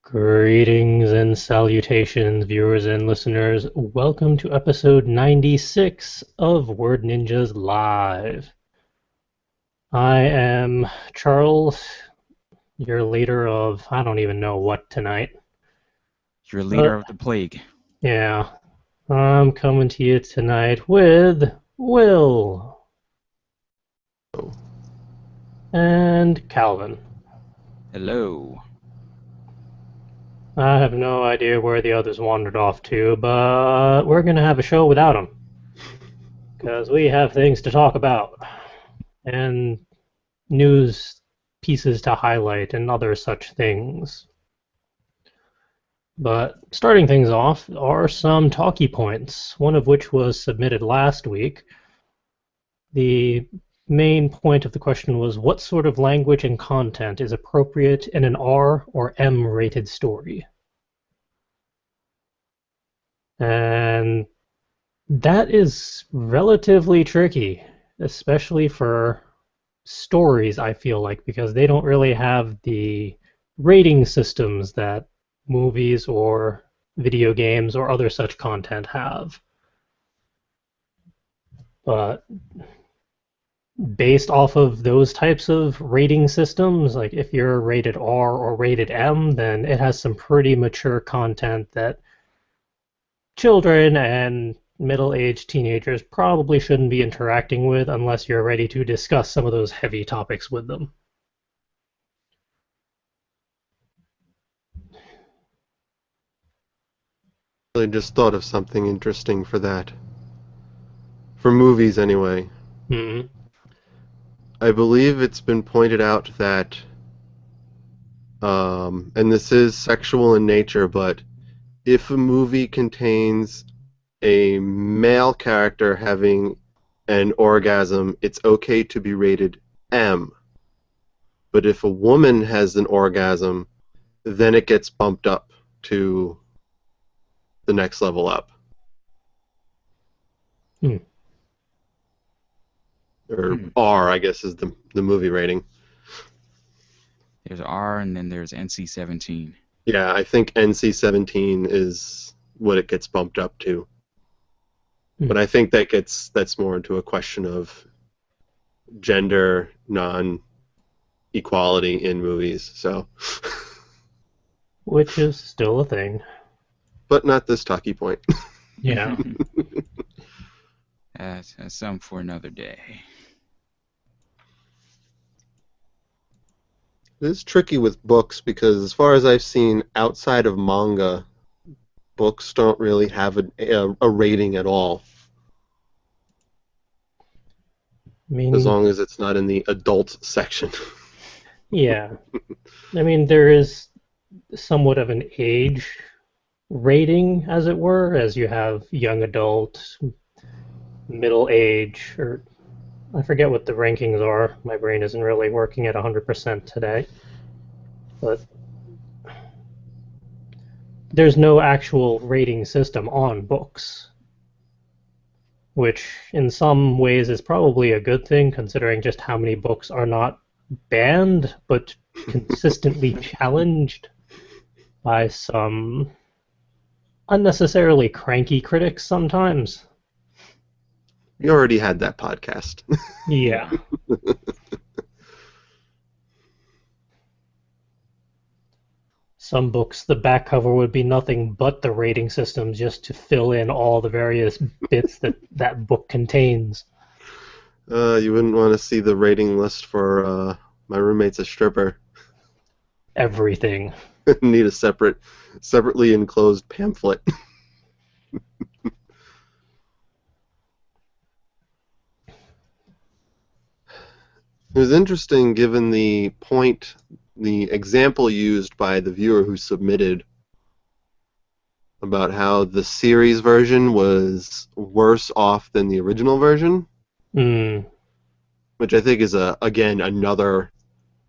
Greetings and salutations, viewers and listeners. Welcome to episode 96 of Word Ninjas Live. I am Charles, your leader of I don't even know what tonight. You're a leader But of the plague. yeah, I'm coming to you tonight with Will and Calvin. Hello. I have no idea where the others wandered off to, but we're going to have a show without them. Because we have things to talk about. And news pieces to highlight and other such things. But starting things off are some talkie points, one of which was submitted last week. The main point of the question was what sort of language and content is appropriate in an R or M rated story? And that is relatively tricky, especially for stories, I feel like, because they don't really have the rating systems that movies or video games or other such content have. But based off of those types of rating systems, like if you're rated R or rated M, then it has some pretty mature content that children and middle-aged teenagers probably shouldn't be interacting with unless you're ready to discuss some of those heavy topics with them. I just thought of something interesting for that. For movies, anyway. Mm-hmm. I believe it's been pointed out that, and this is sexual in nature, but if a movie contains a male character having an orgasm, it's okay to be rated M. But if a woman has an orgasm, then it gets bumped up to the next level up. Hmm. Or R, I guess, is the movie rating. There's R and then there's NC-17. Yeah, I think NC-17 is what it gets bumped up to. But I think that's more into a question of gender non-equality in movies. So, Which is still a thing. but not this talkie point. Yeah. That's some for another day. It is tricky with books because, as far as I've seen, outside of manga, books don't really have a rating at all. I mean, As long as it's not in the adult section. yeah. I mean, there is somewhat of an age rating, as it were, as you have young adult, middle age, or I forget what the rankings are. My brain isn't really working at 100% today. But there's no actual rating system on books, which in some ways is probably a good thing considering just how many books are not banned but consistently challenged by some unnecessarily cranky critics sometimes. You already had that podcast. Yeah. Some books, the back cover would be nothing but the rating system just to fill in all the various bits that that book contains. You wouldn't want to see the rating list for My Roommate's a Stripper. Everything. Need a separately enclosed pamphlet. It was interesting given the example used by the viewer who submitted about how the series version was worse off than the original version, which I think is, again, another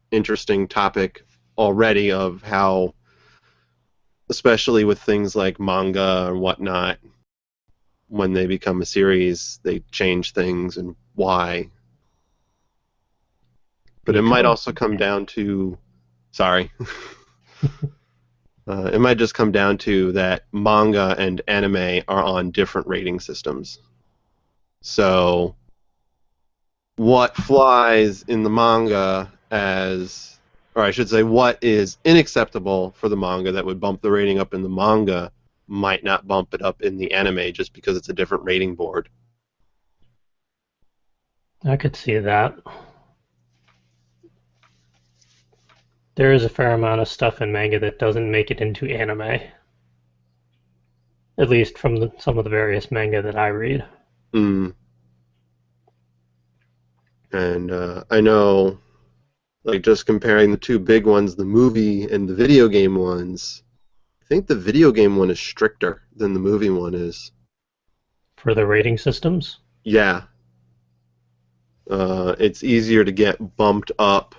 interesting topic already of how, especially with things like manga and whatnot, when they become a series, they change things and why. But it might also come down to... Sorry. It might just come down to that manga and anime are on different rating systems. So what flies in the manga as, or I should say, what is unacceptable for the manga that would bump the rating up in the manga might not bump it up in the anime just because it's a different rating board. I could see that. There is a fair amount of stuff in manga that doesn't make it into anime, at least from some of the various manga that I read. Mm. And I know, like, just comparing the two big ones, the movie and the video game ones, I think the video game one is stricter than the movie one is. For the rating systems? Yeah. It's easier to get bumped up.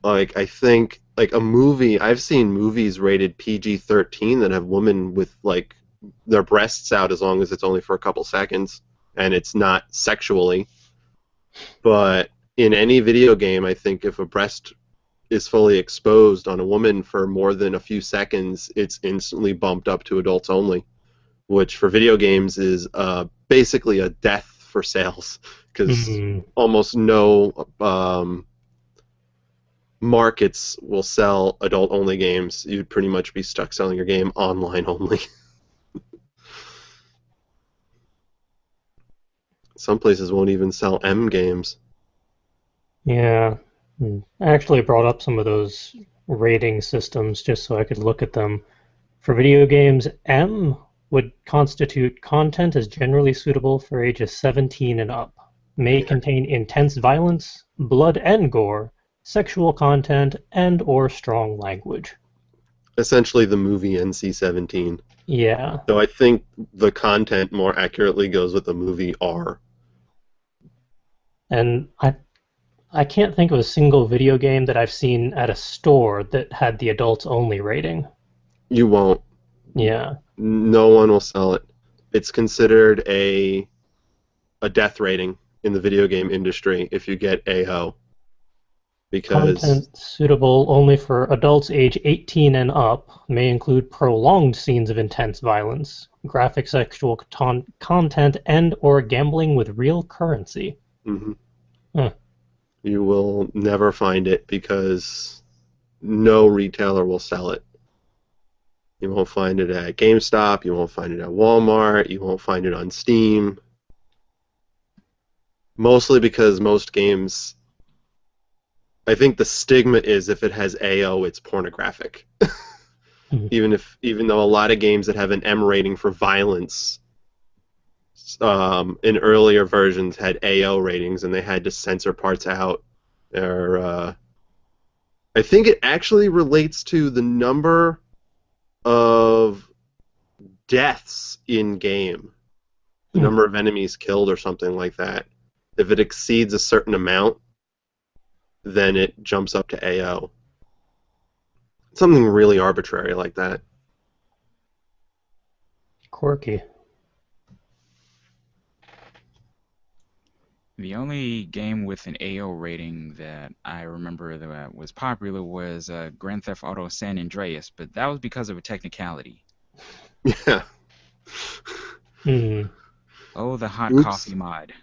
Like, I think, like, a movie, I've seen movies rated PG-13 that have women with, like, their breasts out as long as it's only for a couple seconds, and it's not sexually. But in any video game, I think if a breast is fully exposed on a woman for more than a few seconds, it's instantly bumped up to adults only, which for video games is basically a death for sales, because almost no markets will sell adult-only games. You'd pretty much be stuck selling your game online only. Some places won't even sell M games. Yeah. I actually brought up some of those rating systems just so I could look at them. For video games, M would constitute content as generally suitable for ages 17 and up, may contain intense violence, blood and gore, sexual content, and or strong language. Essentially the movie NC-17. Yeah. So I think the content more accurately goes with the movie R. And I can't think of a single video game that I've seen at a store that had the adults only rating. You won't. Yeah. No one will sell it. It's considered a death rating in the video game industry if you get AO. Because Content suitable only for adults age 18 and up may include prolonged scenes of intense violence, graphic sexual content, and or gambling with real currency. Mm-hmm. Huh. You will never find it because no retailer will sell it. You won't find it at GameStop, you won't find it at Walmart, you won't find it on Steam. Mostly because most games, I think the stigma is if it has AO, it's pornographic. Even though a lot of games that have an M rating for violence in earlier versions had AO ratings and they had to censor parts out. Or I think it actually relates to the number of deaths in game, the number of enemies killed or something like that. If it exceeds a certain amount, then it jumps up to AO. Something really arbitrary like that. Quirky. The only game with an AO rating that I remember that was popular was Grand Theft Auto San Andreas, but that was because of a technicality. Yeah. Oh, the hot Oops. coffee mod.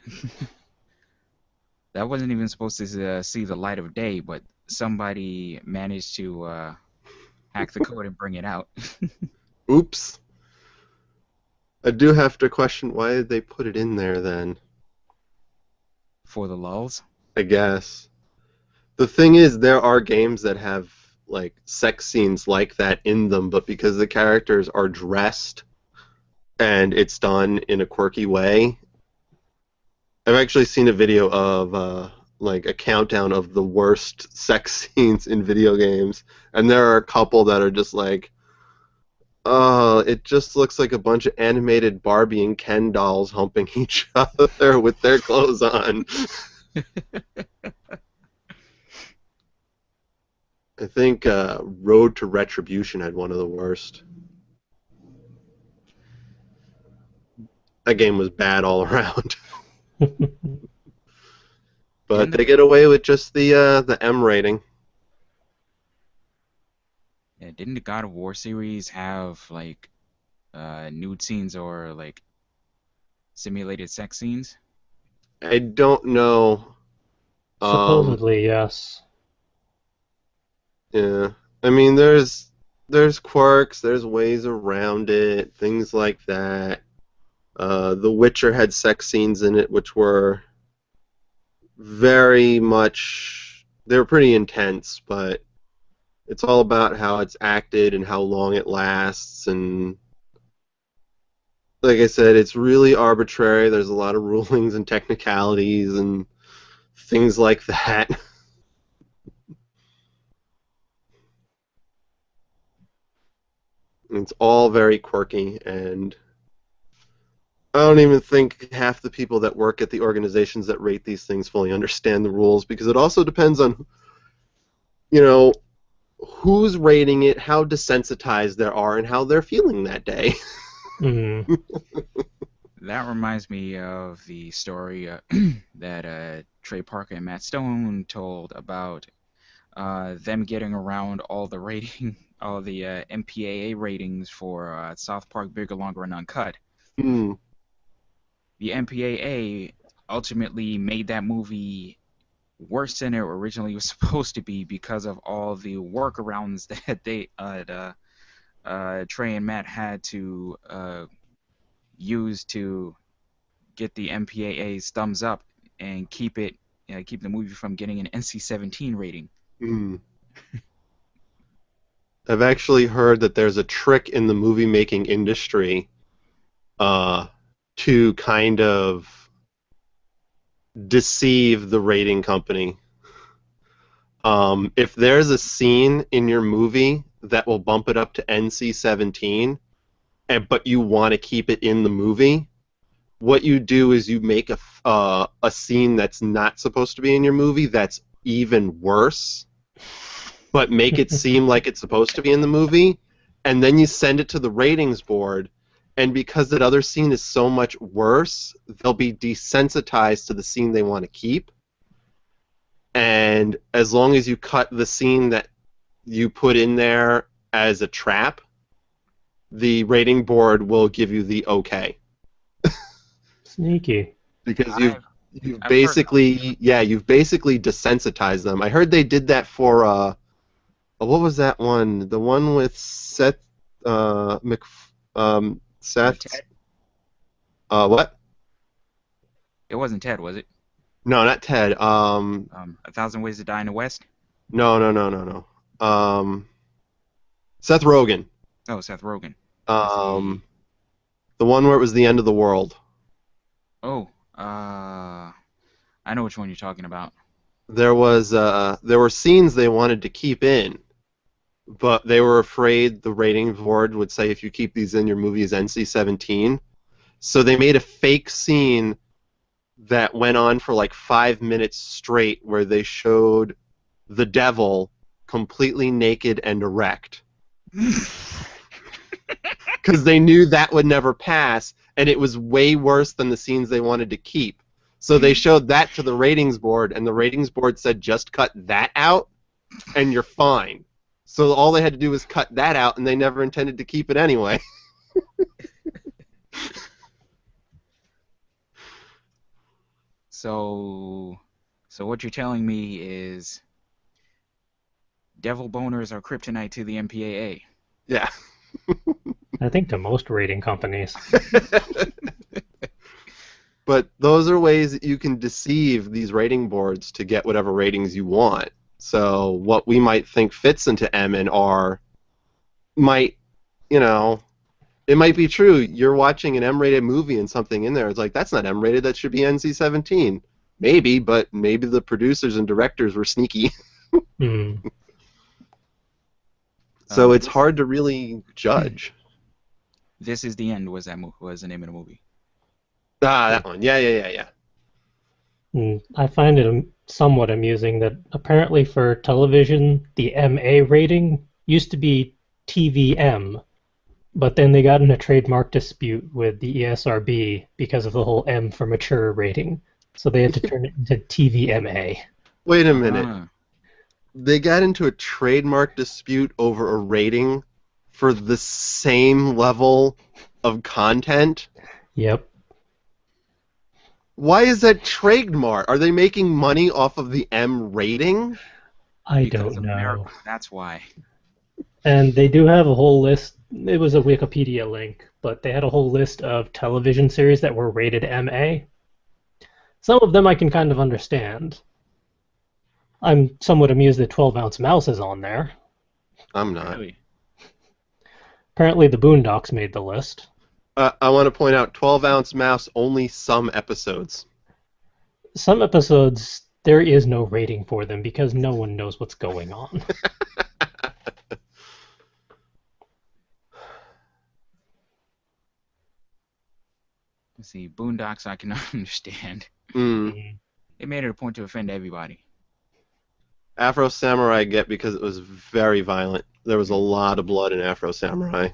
That wasn't even supposed to see the light of day, but somebody managed to hack the code and bring it out. Oops. I do have to question, why did they put it in there then? For the lulz? I guess. The thing is, there are games that have like sex scenes like that in them, but because the characters are dressed and it's done in a quirky way. I've actually seen a video of like a countdown of the worst sex scenes in video games, and there are a couple that are just like, oh, it just looks like a bunch of animated Barbie and Ken dolls humping each other with their clothes on. I think Road to Retribution had one of the worst. That game was bad all around. But they get away with just the M rating. Yeah, didn't the God of War series have like nude scenes or like simulated sex scenes? I don't know. Um, Supposedly, yes. yeah. I mean, there's quirks, there's ways around it, things like that. The Witcher had sex scenes in it, which were very much they were pretty intense, but it's all about how it's acted and how long it lasts. And like I said, it's really arbitrary. There's a lot of rulings and technicalities and things like that. It's all very quirky, and I don't even think half the people that work at the organizations that rate these things fully understand the rules, because it also depends on, you know, who's rating it, how desensitized they are, and how they're feeling that day. Mm. That reminds me of the story that Trey Parker and Matt Stone told about them getting around all the rating, all the MPAA ratings for South Park Bigger, Longer, and Uncut. Hmm. The MPAA ultimately made that movie worse than it originally was supposed to be because of all the workarounds that Trey and Matt had to use to get the MPAA's thumbs up and keep the movie from getting an NC-17 rating. Hmm. I've actually heard that there's a trick in the movie making industry uh, to kind of deceive the rating company. If there's a scene in your movie that will bump it up to NC-17, but you want to keep it in the movie, what you do is you make a scene that's not supposed to be in your movie that's even worse, but make it seem like it's supposed to be in the movie, and then you send it to the ratings board, and because that other scene is so much worse, they'll be desensitized to the scene they want to keep. And as long as you cut the scene that you put in there as a trap, the rating board will give you the okay. Sneaky. Because I've you've I've heard you've basically desensitized them. I heard they did that for what was that one? The one with Seth Seth Ted. what? It wasn't Ted, was it? No, not Ted. A Thousand Ways to Die in the West. No. Seth Rogen. Oh, Seth Rogen. Is he? Um, the one where it was the end of the world. Oh, I know which one you're talking about. There were scenes they wanted to keep in, but they were afraid the rating board would say if you keep these in your movie is NC-17. So they made a fake scene that went on for like 5 minutes straight where they showed the devil completely naked and erect. Because they knew that would never pass, and it was way worse than the scenes they wanted to keep. So they showed that to the ratings board, and the ratings board said, just cut that out, and you're fine. So all they had to do was cut that out, and they never intended to keep it anyway. So, so what you're telling me is devil boners are kryptonite to the MPAA. Yeah. I think to most rating companies. But those are ways that you can deceive these rating boards to get whatever ratings you want. So what we might think fits into M and R might, you know, it might be true. You're watching an M-rated movie and something in there is like, that's not M-rated, that should be NC-17. Maybe, but maybe the producers and directors were sneaky. Mm. So it's This hard to really judge. This is the End was the name of the movie. Ah, that one. Yeah. I find it somewhat amusing that apparently for television, the MA rating used to be TVM, but then they got in a trademark dispute with the ESRB because of the whole M for mature rating. So they had to turn it into TVMA. Wait a minute. Ah, they got into a trademark dispute over a rating for the same level of content. Yep. Why is that trademark? Are they making money off of the M rating? I Because don't America, know. that's why. And they do have a whole list. It was a Wikipedia link, but they had a whole list of television series that were rated MA. Some of them I can kind of understand. I'm somewhat amused that 12 Ounce Mouse is on there. I'm not. Really? Apparently, the Boondocks made the list. I want to point out 12-ounce mouse, only some episodes. Some episodes, there is no rating for them because no one knows what's going on. Let's see, Boondocks I can understand. Mm. They made it a point to offend everybody. Afro Samurai I get because it was very violent. There was a lot of blood in Afro Samurai.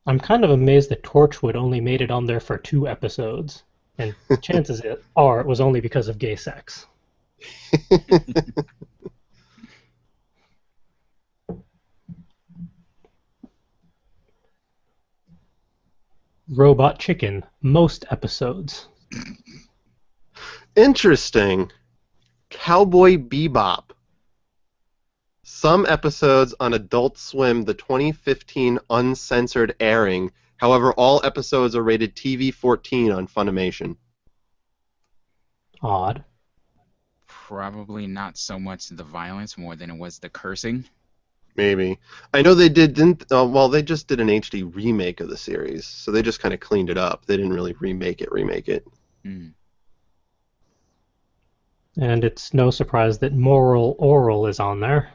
I'm kind of amazed that Torchwood only made it on there for 2 episodes. And chances are it was only because of gay sex. Robot Chicken, most episodes. Interesting. Cowboy Bebop. Some episodes on Adult Swim, the 2015 uncensored airing. However, all episodes are rated TV-14 on Funimation. Odd. Probably not so much the violence more than it was the cursing. Maybe. I know they didn't. Well, they just did an HD remake of the series, so they just kind of cleaned it up. They didn't really remake it. Mm. And it's no surprise that Moral Oral is on there.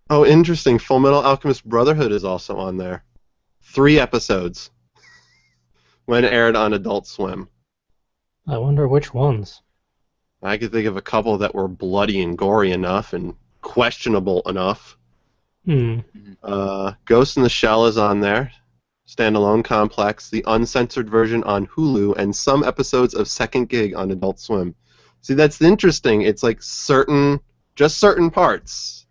Oh, interesting. Full Metal Alchemist Brotherhood is also on there. 3 episodes when aired on Adult Swim. I wonder which ones. I could think of a couple that were bloody and gory enough and questionable enough. Hmm. Ghost in the Shell is on there. Standalone Complex, the uncensored version on Hulu, and some episodes of Second Gig on Adult Swim. See, that's interesting. It's like just certain parts.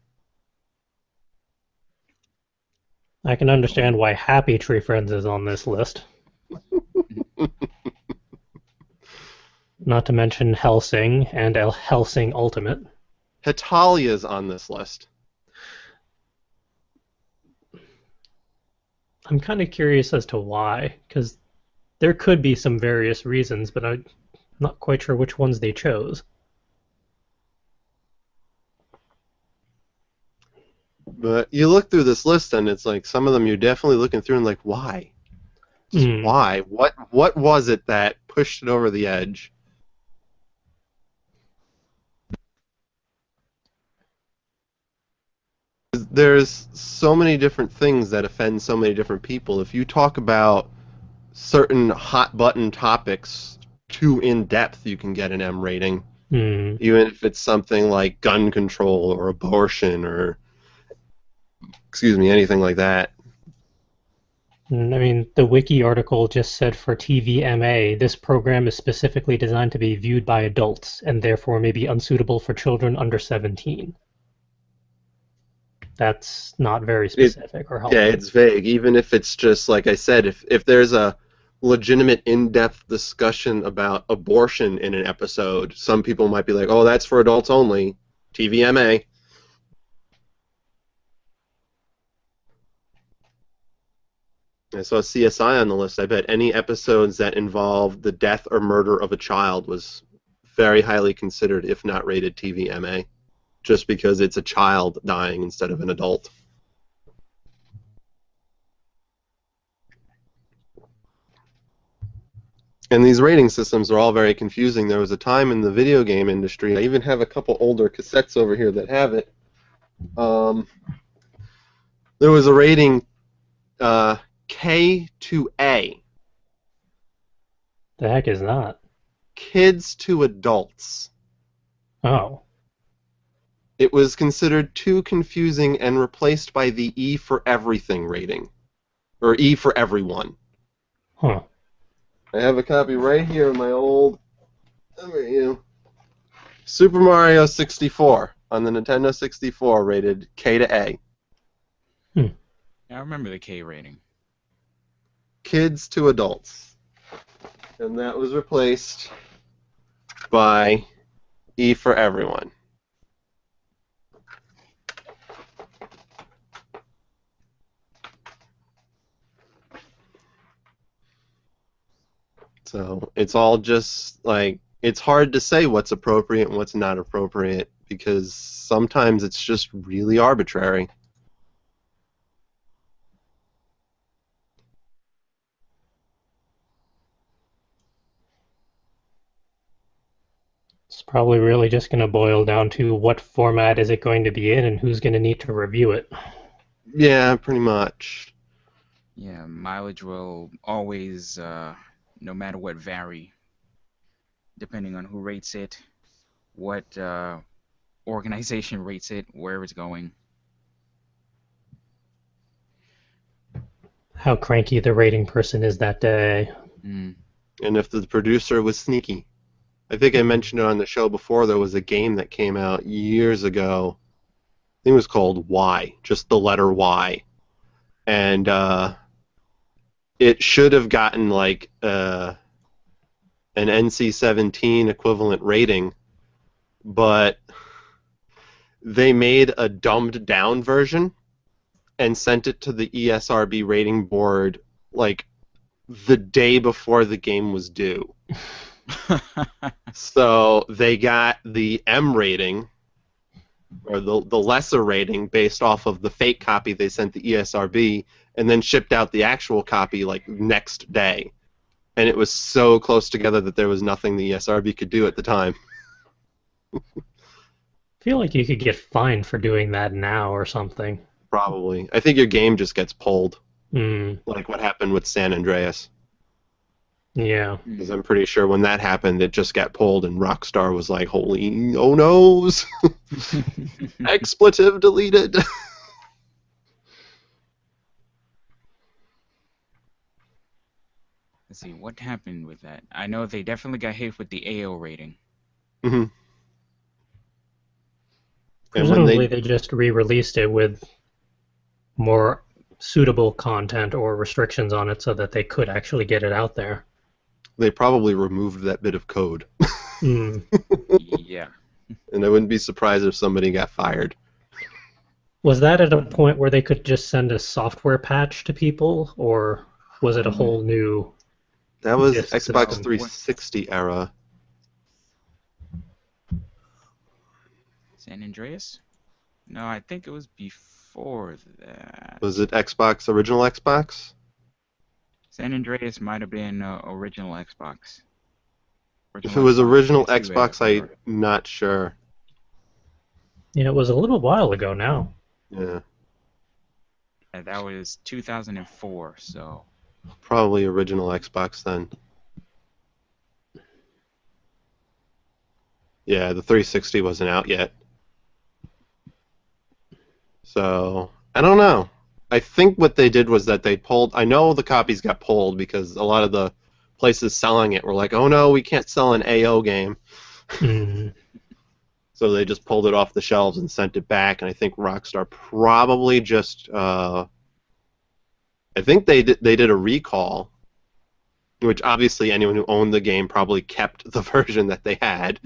I can understand why Happy Tree Friends is on this list. Not to mention Hellsing and Hellsing Ultimate. Hitalia's on this list. I'm kind of curious as to why, because there could be some various reasons, but I'm not quite sure which ones they chose. But you look through this list, and it's like some of them you're definitely looking through and like, why? Just why? What was it that pushed it over the edge? There's so many different things that offend so many different people. If you talk about certain hot button topics too in depth, you can get an M rating. Even if it's something like gun control or abortion or anything like that. I mean, the wiki article just said for TVMA, this program is specifically designed to be viewed by adults and therefore may be unsuitable for children under 17. That's not very specific or helpful. Yeah, it's vague. Even if it's just, like I said, if there's a legitimate in-depth discussion about abortion in an episode, some people might be like, oh, that's for adults only. TVMA. I saw CSI on the list. I bet any episodes that involved the death or murder of a child was very highly considered, if not rated TVMA, just because it's a child dying instead of an adult. And these rating systems are all very confusing. There was a time in the video game industry, I even have a couple older cassettes over here that have it. There was a rating K to A. The heck is that? Kids to adults. Oh. It was considered too confusing and replaced by the E for everything rating. or E for everyone. Huh. I have a copy right here of my old Super Mario 64 on the Nintendo 64, rated K to A. Hmm. I remember the K rating. Kids to adults. And that was replaced by E for everyone. So it's all just like, it's hard to say what's appropriate and what's not appropriate because sometimes it's just really arbitrary. It's probably really just going to boil down to what format is it going to be in and who's going to need to review it. Yeah, pretty much. Yeah, mileage will always, no matter what, vary depending on who rates it, what organization rates it, where it's going. How cranky the rating person is that day. Mm. And if the producer was sneaky. I think I mentioned it on the show before. There was a game that came out years ago. I think it was called Y, just the letter Y. And it should have gotten like an NC-17 equivalent rating, but they made a dumbed down version and sent it to the ESRB rating board like the day before the game was due. So they got the M rating, or the lesser rating, based off of the fake copy they sent the ESRB, and then shipped out the actual copy like next day. And it was so close together that there was nothing the ESRB could do at the time. I feel like you could get fined for doing that now or something. Probably. I think your game just gets pulled, Mm, like what happened with San Andreas. yeah. Because I'm pretty sure when that happened, it just got pulled, and Rockstar was like, "Holy, oh noes, expletive deleted." Let's see, what happened with that? I know they definitely got hit with the AO rating. hmm And when Presumably they just re-released it with more suitable content or restrictions on it so that they could actually get it out there. they probably removed that bit of code, Mm. Yeah. and I wouldn't be surprised if somebody got fired. Was that at a point where they could just send a software patch to people, or was it a whole new That was disk Xbox system? 360 era. San Andreas? No, I think it was before that. Was it Xbox, original Xbox? San Andreas might have been original Xbox. If it was original PS2 Xbox, era. I'm not sure. Yeah, it was a little while ago now. Yeah, And that was 2004, so. probably original Xbox then. Yeah, the 360 wasn't out yet. So, I don't know. I think what they did was that they pulled... I know the copies got pulled because a lot of the places selling it were like, oh no, we can't sell an AO game. Mm. So they just pulled it off the shelves and sent it back, and I think Rockstar probably just... I think they did a recall, which obviously anyone who owned the game probably kept the version that they had.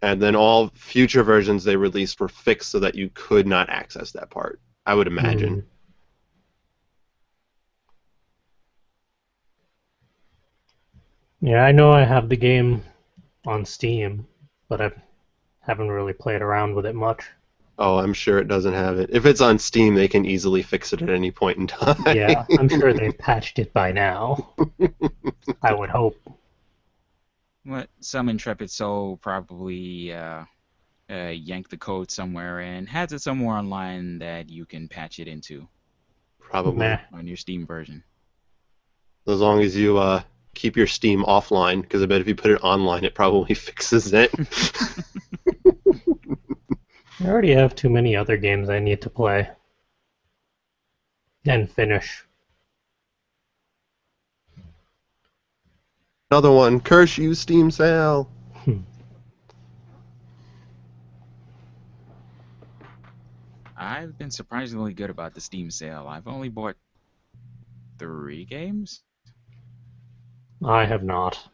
And then all future versions they released were fixed so that you could not access that part, I would imagine. Mm. Yeah, I know I have the game on Steam, but I haven't really played around with it much. Oh, I'm sure it doesn't have it. If it's on Steam, they can easily fix it at any point in time. Yeah, I'm sure they've patched it by now. I would hope. What some intrepid soul probably yanked the code somewhere and has it somewhere online that you can patch it into Probably. Meh. on your Steam version. As long as you keep your Steam offline, because I bet if you put it online, it probably fixes it. I already have too many other games I need to play. and finish. Another one. Curse you, Steam sale. I've been surprisingly good about the Steam sale. I've only bought 3 games. I have not,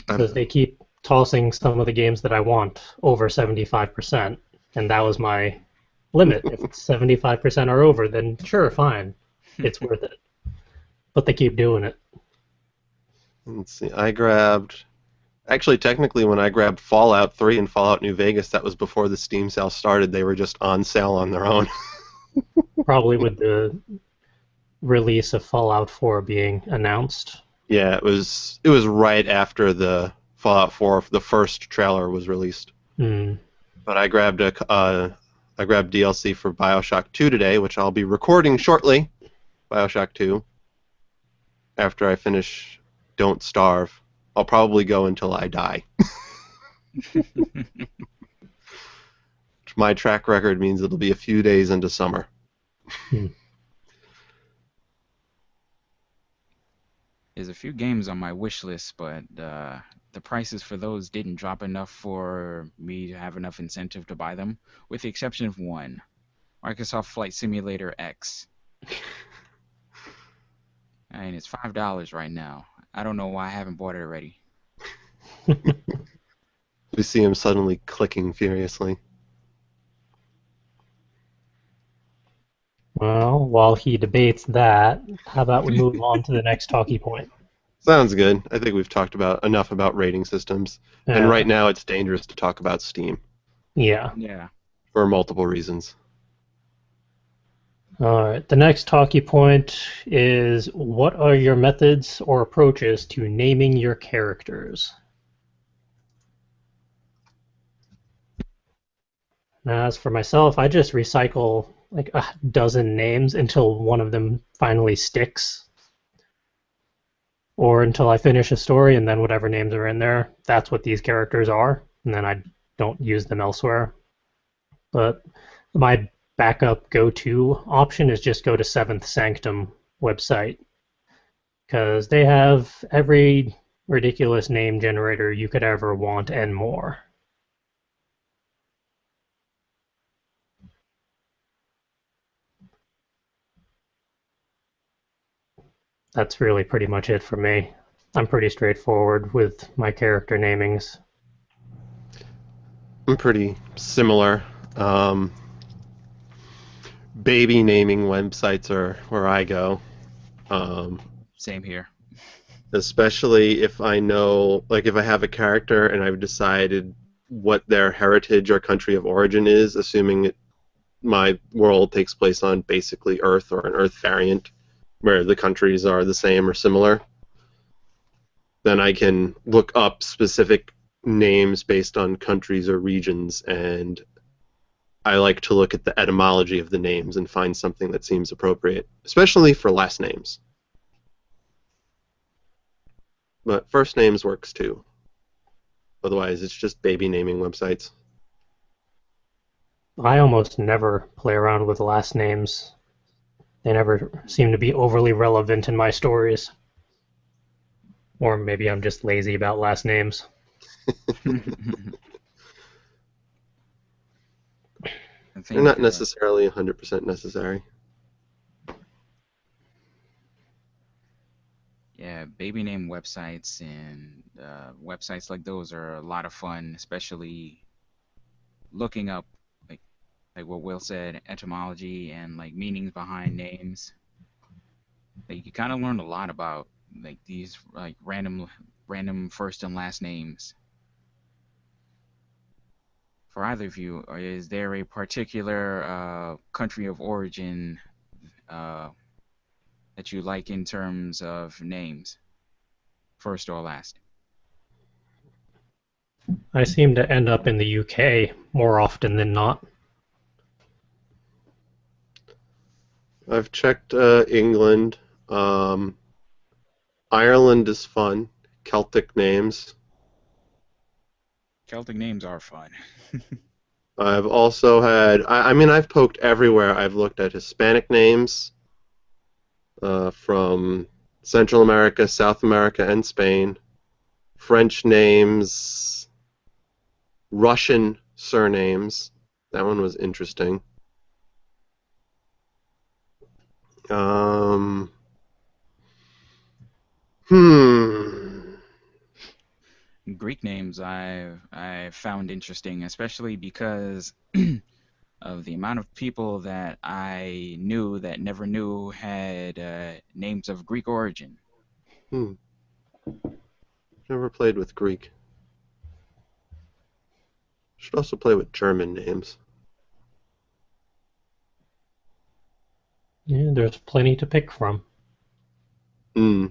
because I've, they keep tossing some of the games that I want over 75%, and that was my limit. If it's 75% or over, then sure, fine, it's worth it. But they keep doing it. let's see. Actually, technically, when I grabbed Fallout 3 and Fallout New Vegas, that was before the Steam sale started. They were just on sale on their own. Probably with the release of Fallout 4 being announced. Yeah, it was right after the Fallout 4, the first trailer was released. Hmm. But I grabbed DLC for BioShock 2 today, which I'll be recording shortly. BioShock 2. After I finish Don't Starve, I'll probably go until I die. My track record means it'll be a few days into summer. Hmm. There's a few games on my wish list, but the prices for those didn't drop enough for me to have enough incentive to buy them, with the exception of one, Microsoft Flight Simulator X. I mean, it's $5 right now. I don't know why I haven't bought it already. We see him suddenly clicking furiously. Well, while he debates that, how about we move on to the next talkie point? Sounds good. I think we've talked about enough about rating systems. And right now it's dangerous to talk about Steam Yeah. Yeah. for multiple reasons. All right. The next talkie point is what are your methods or approaches to naming your characters? Now, as for myself, I just recycle like a dozen names until one of them finally sticks, or until I finish a story, and then whatever names are in there, that's what these characters are, and then I don't use them elsewhere. But my backup go-to option is just go to Seventh Sanctum website, because they have every ridiculous name generator you could ever want and more. That's really pretty much it for me. I'm pretty straightforward with my character namings. I'm pretty similar. Baby naming websites are where I go. Um, Same here. Especially if I know, like if I have a character and I've decided what their heritage or country of origin is, assuming my world takes place on basically Earth or an Earth variant where the countries are the same or similar, then I can look up specific names based on countries or regions, and I like to look at the etymology of the names and find something that seems appropriate, especially for last names. But first names works too. Otherwise, it's just baby naming websites. I almost never play around with last names. They never seem to be overly relevant in my stories. Or maybe I'm just lazy about last names. I They're not think necessarily 100% necessary. yeah, baby name websites and websites like those are a lot of fun, especially looking up like what Will said, etymology and like meanings behind names. Like you kind of learn a lot about like these like random first and last names. For either of you, or is there a particular country of origin uh, that you like in terms of names, first or last? I seem to end up in the UK more often than not. I've checked England. Um, Ireland is fun. Celtic names. Celtic names are fun. I've also had, I mean, I've poked everywhere. I've looked at Hispanic names. from Central America, South America, and Spain. French names, Russian surnames. That one was interesting. Um, hmm. Greek names I found interesting, especially because of the amount of people that I knew that never knew had names of Greek origin. Hmm. Never played with Greek. Should also play with German names. Yeah, there's plenty to pick from. Hmm.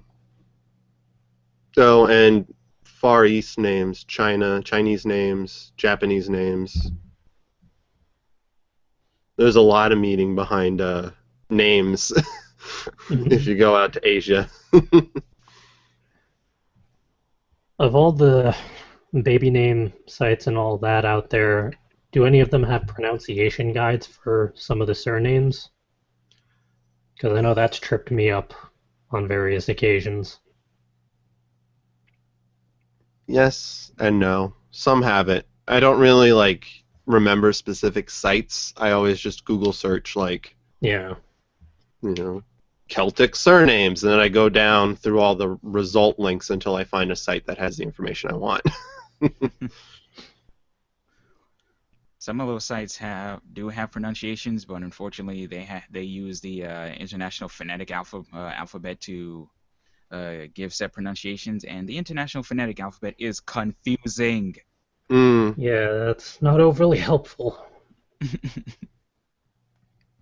Oh, and Far East names, Chinese names, Japanese names. There's a lot of meaning behind names if you go out to Asia. Of all the baby name sites and all that out there, do any of them have pronunciation guides for some of the surnames? Because I know that's tripped me up on various occasions. Yes and no. Some have it. I don't really remember specific sites. I always just Google search Yeah. you know, Celtic surnames, and then I go down through all the result links until I find a site that has the information I want. Some of those sites do have pronunciations, but unfortunately they use the International Phonetic Alphabet to give set pronunciations, and the International Phonetic Alphabet is confusing. Mm, Yeah, that's not overly helpful.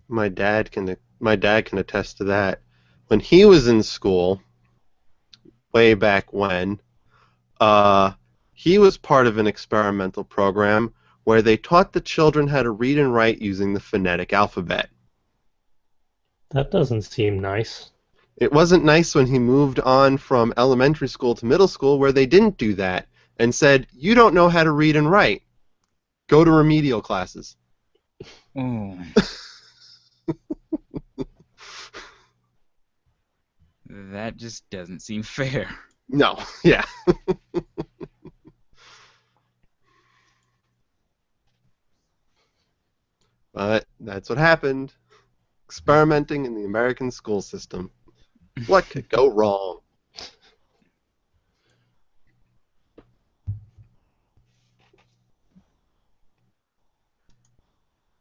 my dad can attest to that. When he was in school, way back when, uh, he was part of an experimental program where they taught the children how to read and write using the phonetic alphabet. That doesn't seem nice. It wasn't nice when he moved on from elementary school to middle school where they didn't do that and said, "You don't know how to read and write. Go to remedial classes." Oh, that just doesn't seem fair. No, yeah. But that's what happened. Experimenting in the American school system. What could go wrong?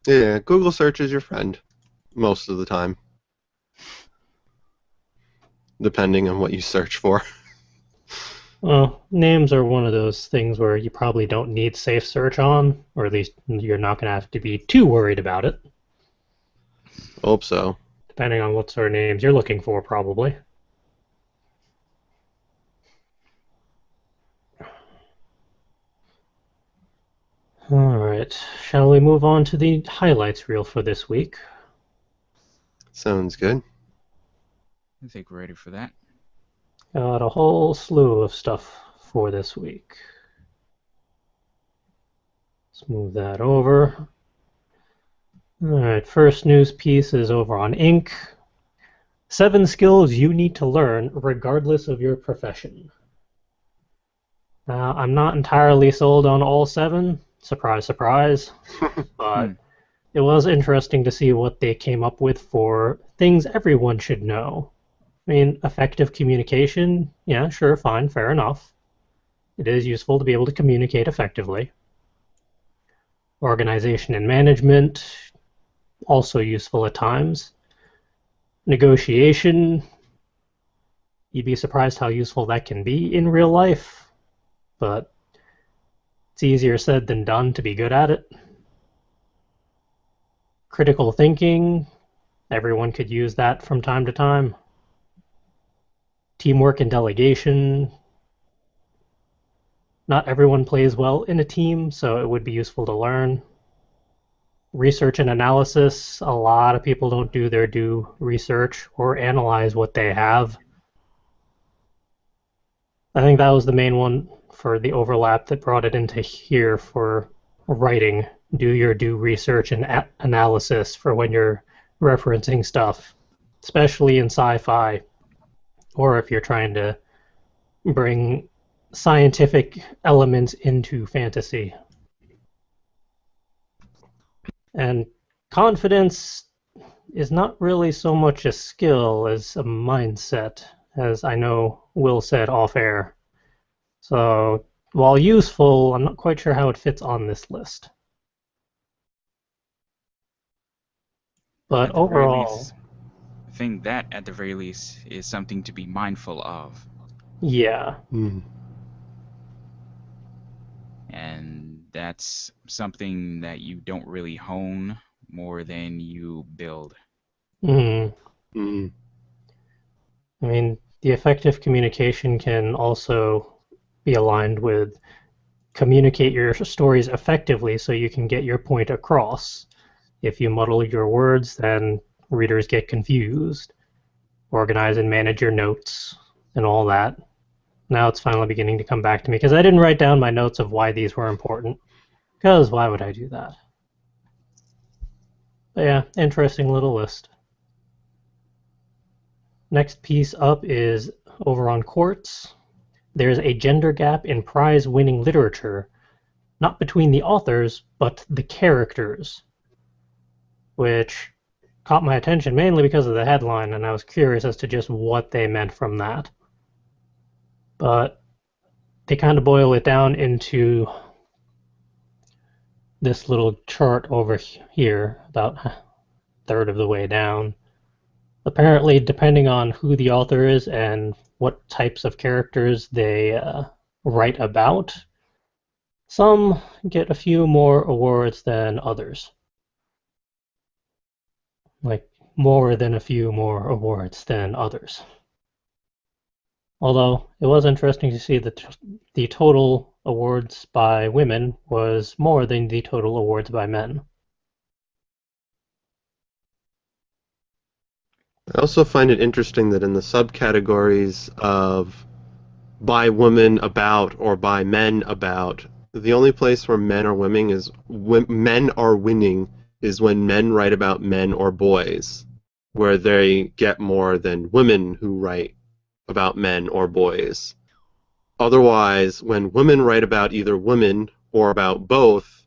Yeah, Google search is your friend most of the time, depending on what you search for. Well, names are one of those things where you probably don't need safe search on, or at least you're not going to have to be too worried about it, Hope so. depending on what sort of names you're looking for, probably. All right, shall we move on to the highlights reel for this week? Sounds good. I think we're ready for that. Got a whole slew of stuff for this week. Let's move that over. All right, first news piece is over on Inc. 7 skills you need to learn regardless of your profession. I'm not entirely sold on all 7. Surprise, surprise. But Hmm. it was interesting to see what they came up with for things everyone should know. I mean, effective communication, yeah, sure, fine, fair enough. It is useful to be able to communicate effectively. Organization and management, also useful at times. Negotiation, you'd be surprised how useful that can be in real life, but it's easier said than done to be good at it. Critical thinking, everyone could use that from time to time. Teamwork and delegation, not everyone plays well in a team, so it would be useful to learn. Research and analysis, a lot of people don't do their due research or analyze what they have. I think that was the main one for the overlap that brought it into here for writing. Do your due research and analysis for when you're referencing stuff. especially in sci-fi, or if you're trying to bring scientific elements into fantasy. And confidence is not really so much a skill as a mindset, as I know Will said off air. So, while useful, I'm not quite sure how it fits on this list. But At the very overall, least, I think that at the very least is something to be mindful of. yeah. Hmm. And that's something that you don't really hone more than you build. Mm. Hmm. I mean, the effective communication can also be aligned with communicate your stories effectively so you can get your point across. If you muddle your words, then readers get confused. Organize and manage your notes and all that. Now it's finally beginning to come back to me because I didn't write down my notes of why these were important. Because why would I do that? But yeah, interesting little list. Next piece up is over on Quartz. There's a gender gap in prize winning literature, not between the authors, but the characters, which caught my attention mainly because of the headline, and I was curious as to just what they meant from that. But they kind of boil it down into this little chart over here, about a third of the way down. Apparently, depending on who the author is and what types of characters they write about, some get a few more awards than others. Like, more than a few more awards than others. Although, it was interesting to see that the total awards by women was more than the total awards by men. I also find it interesting that in the subcategories of by women about or by men about, the only place where men are winning is when men write about men or boys, where they get more than women who write about men or boys. Otherwise, when women write about either women or about both,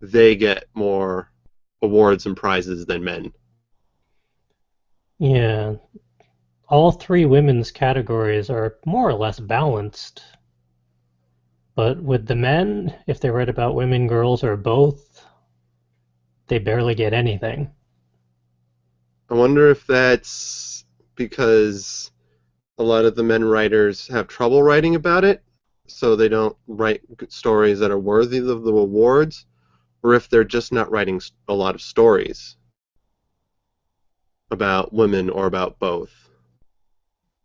they get more awards and prizes than men. Yeah, all three women's categories are more or less balanced. But with the men, if they write about women, girls, or both, they barely get anything. I wonder if that's because a lot of the men writers have trouble writing about it, so they don't write stories that are worthy of the awards, or if they're just not writing a lot of stories about women or about both.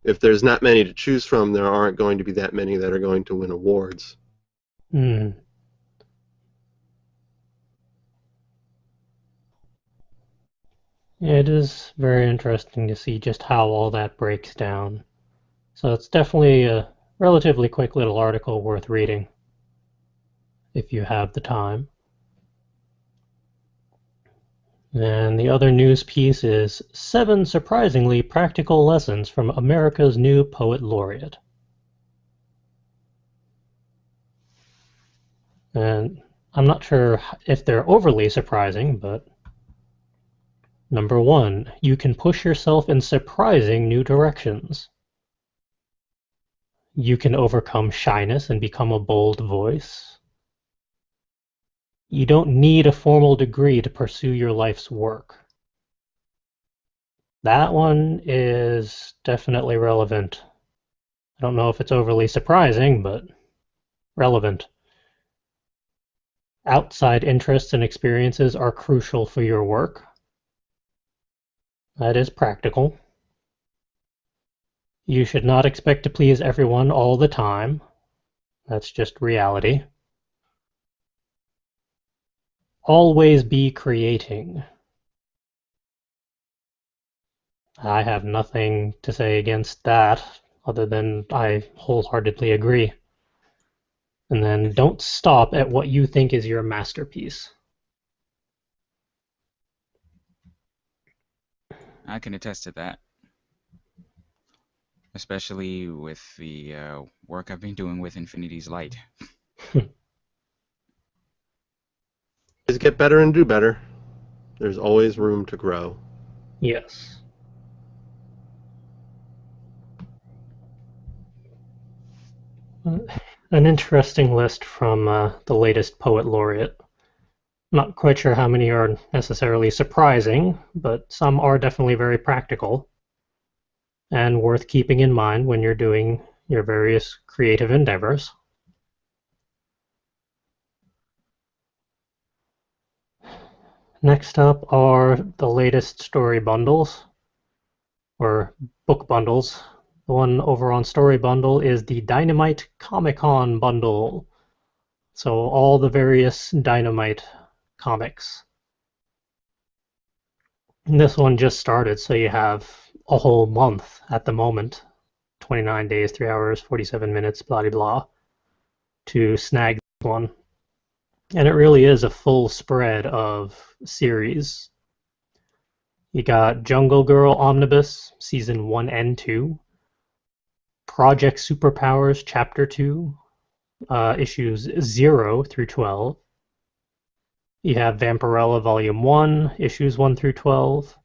If there's not many to choose from, there aren't going to be that many that are going to win awards. Hmm. It is very interesting to see just how all that breaks down. So it's definitely a relatively quick little article worth reading if you have the time. And the other news piece is 7 surprisingly practical lessons from America's new poet laureate. And I'm not sure if they're overly surprising, but number 1, you can push yourself in surprising new directions. You can overcome shyness and become a bold voice. You don't need a formal degree to pursue your life's work. That one is definitely relevant. I don't know if it's overly surprising, but relevant. Outside interests and experiences are crucial for your work. That is practical. You should not expect to please everyone all the time. That's just reality. Always be creating. I have nothing to say against that, other than I wholeheartedly agree. And then don't stop at what you think is your masterpiece. I can attest to that, especially with the work I've been doing with Infinity's Light. Always get better and do better. There's always room to grow. Yes. An interesting list from the latest Poet Laureate. Not quite sure how many are necessarily surprising, but some are definitely very practical and worth keeping in mind when you're doing your various creative endeavors. Next up are the latest story bundles, or book bundles. The one over on Story Bundle is the Dynamite Comic-Con bundle. So all the various Dynamite comics. And this one just started, so you have a whole month at the moment, 29 days, 3 hours, 47 minutes, blah blah blah, to snag this one. And it really is a full spread of series. You got Jungle Girl Omnibus, Season 1 and 2, Project Superpowers Chapter 2, issues 0 through 12. You have Vampirella Volume 1, issues 1 through 12,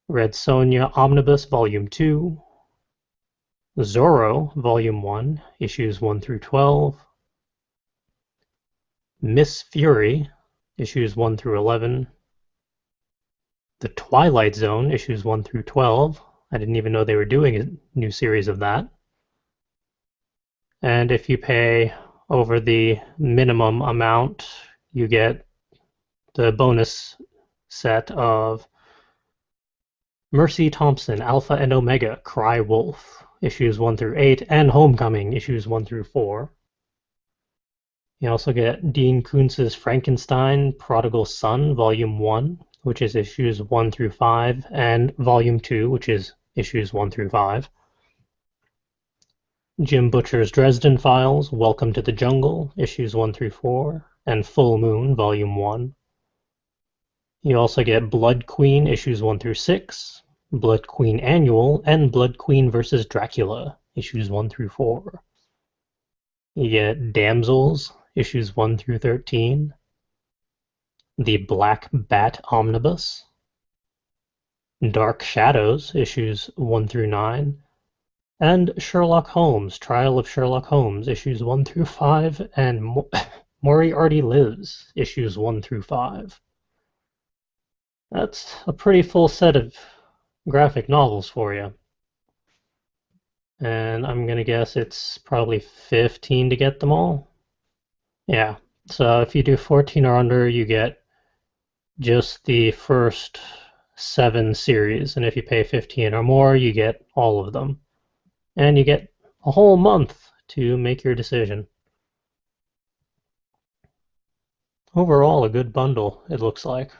Red Sonja Omnibus Volume 2, Zorro Volume 1, issues 1 through 12, Miss Fury, issues 1 through 11, The Twilight Zone, issues 1 through 12. I didn't even know they were doing a new series of that. And if you pay over the minimum amount, you get the bonus set of Mercy Thompson, Alpha and Omega, Cry Wolf, issues 1 through 8, and Homecoming, issues 1 through 4. You also get Dean Koontz's Frankenstein, Prodigal Son, Volume 1, which is issues 1 through 5, and Volume 2, which is issues 1 through 5. Jim Butcher's Dresden Files, Welcome to the Jungle, issues 1 through 4, and Full Moon, Volume 1. You also get Blood Queen, issues 1 through 6, Blood Queen Annual, and Blood Queen vs. Dracula, issues 1 through 4. You get Damsels, issues 1 through 13, The Black Bat Omnibus, Dark Shadows, issues 1 through 9, and Sherlock Holmes, Trial of Sherlock Holmes, issues 1 through 5, and Moriarty Lives, issues 1 through 5. That's a pretty full set of graphic novels for you. And I'm going to guess it's probably 15 to get them all. Yeah, so if you do 14 or under, you get just the first 7 series. And if you pay 15 or more, you get all of them. And you get a whole month to make your decision. Overall, a good bundle, it looks like.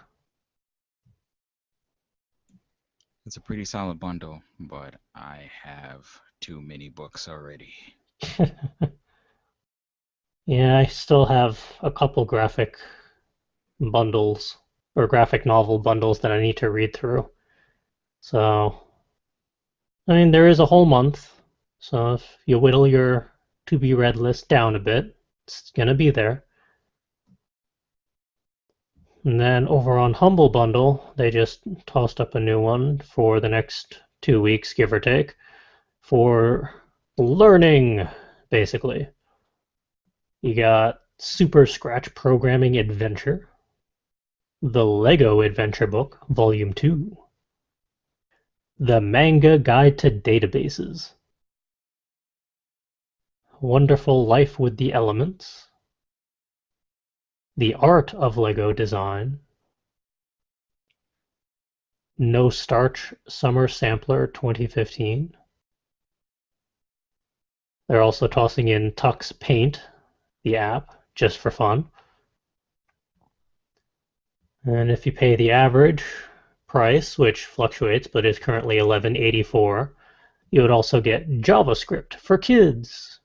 It's a pretty solid bundle, but I have too many books already. Yeah, I still have a couple graphic bundles, or graphic novel bundles that I need to read through. So, I mean, there is a whole month, so if you whittle your to-be-read list down a bit, it's gonna be there. And then over on Humble Bundle, they just tossed up a new one for the next 2 weeks, give or take, for learning, basically. You got Super Scratch Programming Adventure, the Lego Adventure Book, Volume 2, the Manga Guide to Databases, Wonderful Life with the Elements, The Art of Lego Design, No Starch Summer Sampler 2015. They're also tossing in Tux Paint, the app, just for fun. And if you pay the average price, which fluctuates but is currently $11.84, you would also get JavaScript for Kids,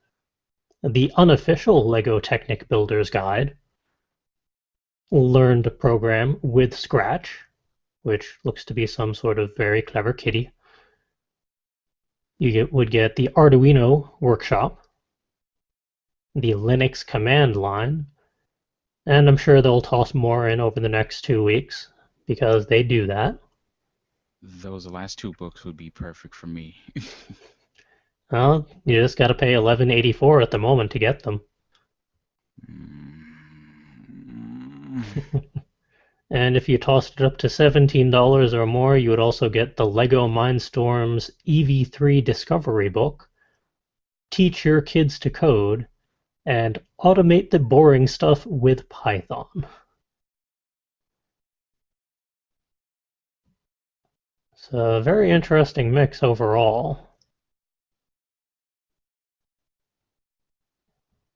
the unofficial LEGO Technic Builder's Guide, Learn to Program with Scratch, which looks to be some sort of very clever kitty. You would get the Arduino workshop, the Linux command line, and I'm sure they'll toss more in over the next 2 weeks because they do that. Those last two books would be perfect for me. Well, you just got to pay $11.84 at the moment to get them. And if you tossed it up to $17 or more, you would also get the Lego Mindstorms EV3 Discovery Book, Teach Your Kids to Code, and Automate the Boring Stuff with Python. It's a very interesting mix overall.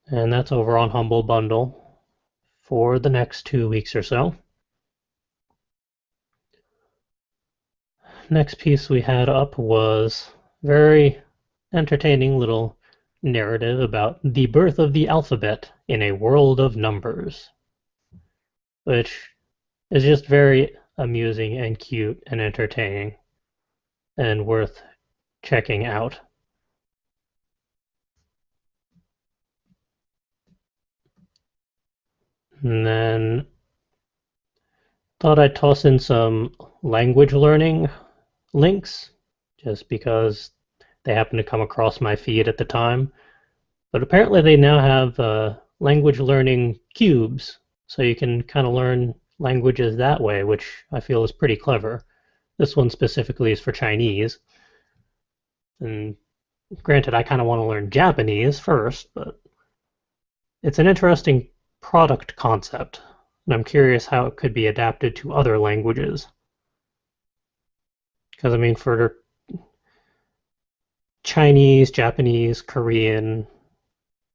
And that's over on Humble Bundle for the next 2 weeks or so. Next piece we had up was very entertaining little narrative about the birth of the alphabet in a world of numbers, which is just very amusing and cute and entertaining and worth checking out. And then thought I'd toss in some language learning links just because they happened to come across my feed at the time. But apparently they now have language learning cubes, so you can kind of learn languages that way, which I feel is pretty clever. This one specifically is for Chinese. And granted, I kind of want to learn Japanese first, but it's an interesting product concept, and I'm curious how it could be adapted to other languages. Because, I mean, for Chinese, Japanese, Korean,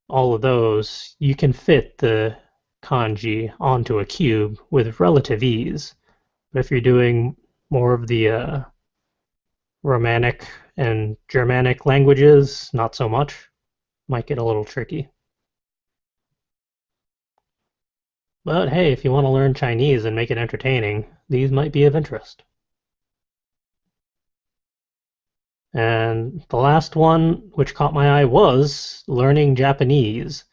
all of those, you can fit the kanji onto a cube with relative ease. But if you're doing more of the Romanic and Germanic languages, not so much. Might get a little tricky. But hey, if you want to learn Chinese and make it entertaining, these might be of interest. And the last one, which caught my eye, was learning Japanese,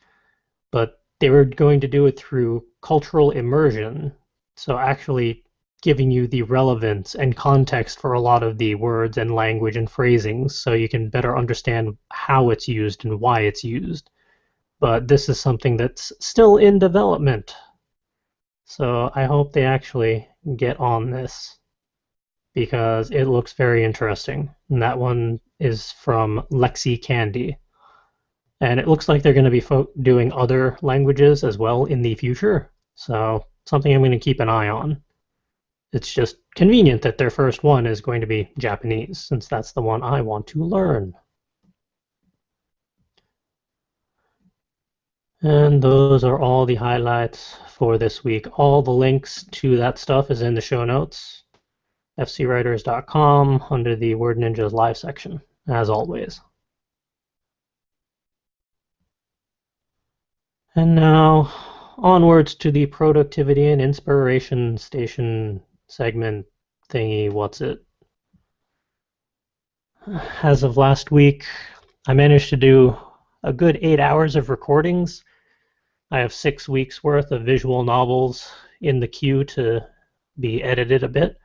but they were going to do it through cultural immersion, so actually giving you the relevance and context for a lot of the words and language and phrasings so you can better understand how it's used and why it's used. But this is something that's still in development. So I hope they actually get on this because it looks very interesting. And that one is from Lexi Candy. And it looks like they're going to be doing other languages as well in the future. So something I'm going to keep an eye on. It's just convenient that their first one is going to be Japanese, since that's the one I want to learn. And those are all the highlights for this week. All the links to that stuff is in the show notes, fcwriters.com, under the Word Ninjas Live section, as always. And now, onwards to the productivity and inspiration station segment thingy, what's it? As of last week, I managed to do a good 8 hours of recordings. I have 6 weeks worth of visual novels in the queue to be edited a bit.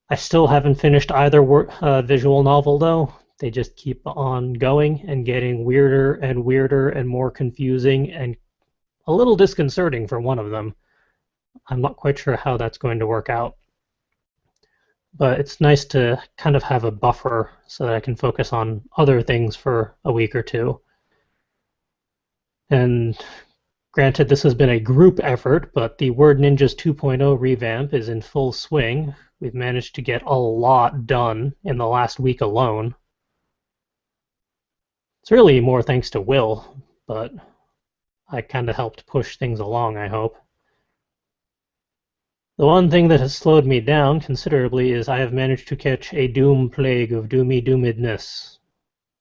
I still haven't finished either visual novel though. They just keep on going and getting weirder and more confusing and a little disconcerting for one of them. I'm not quite sure how that's going to work out. But it's nice to kind of have a buffer so that I can focus on other things for a week or two. And granted, this has been a group effort, but the Word Ninjas 2.0 revamp is in full swing. We've managed to get a lot done in the last week alone. It's really more thanks to Will, but I kind of helped push things along, I hope. The one thing that has slowed me down considerably is I have managed to catch a doom plague of doomedness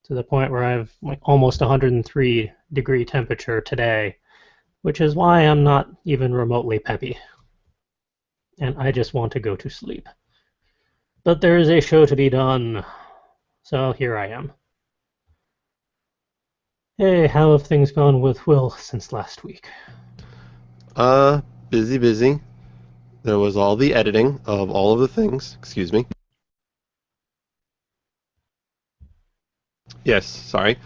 to the point where I have like almost 103-degree temperature today, which is why I'm not even remotely peppy. and I just want to go to sleep. But there is a show to be done, so here I am. Hey, how have things gone with Will since last week? Uh, busy, busy. There was all the editing of all of the things. Excuse me. Yes, sorry.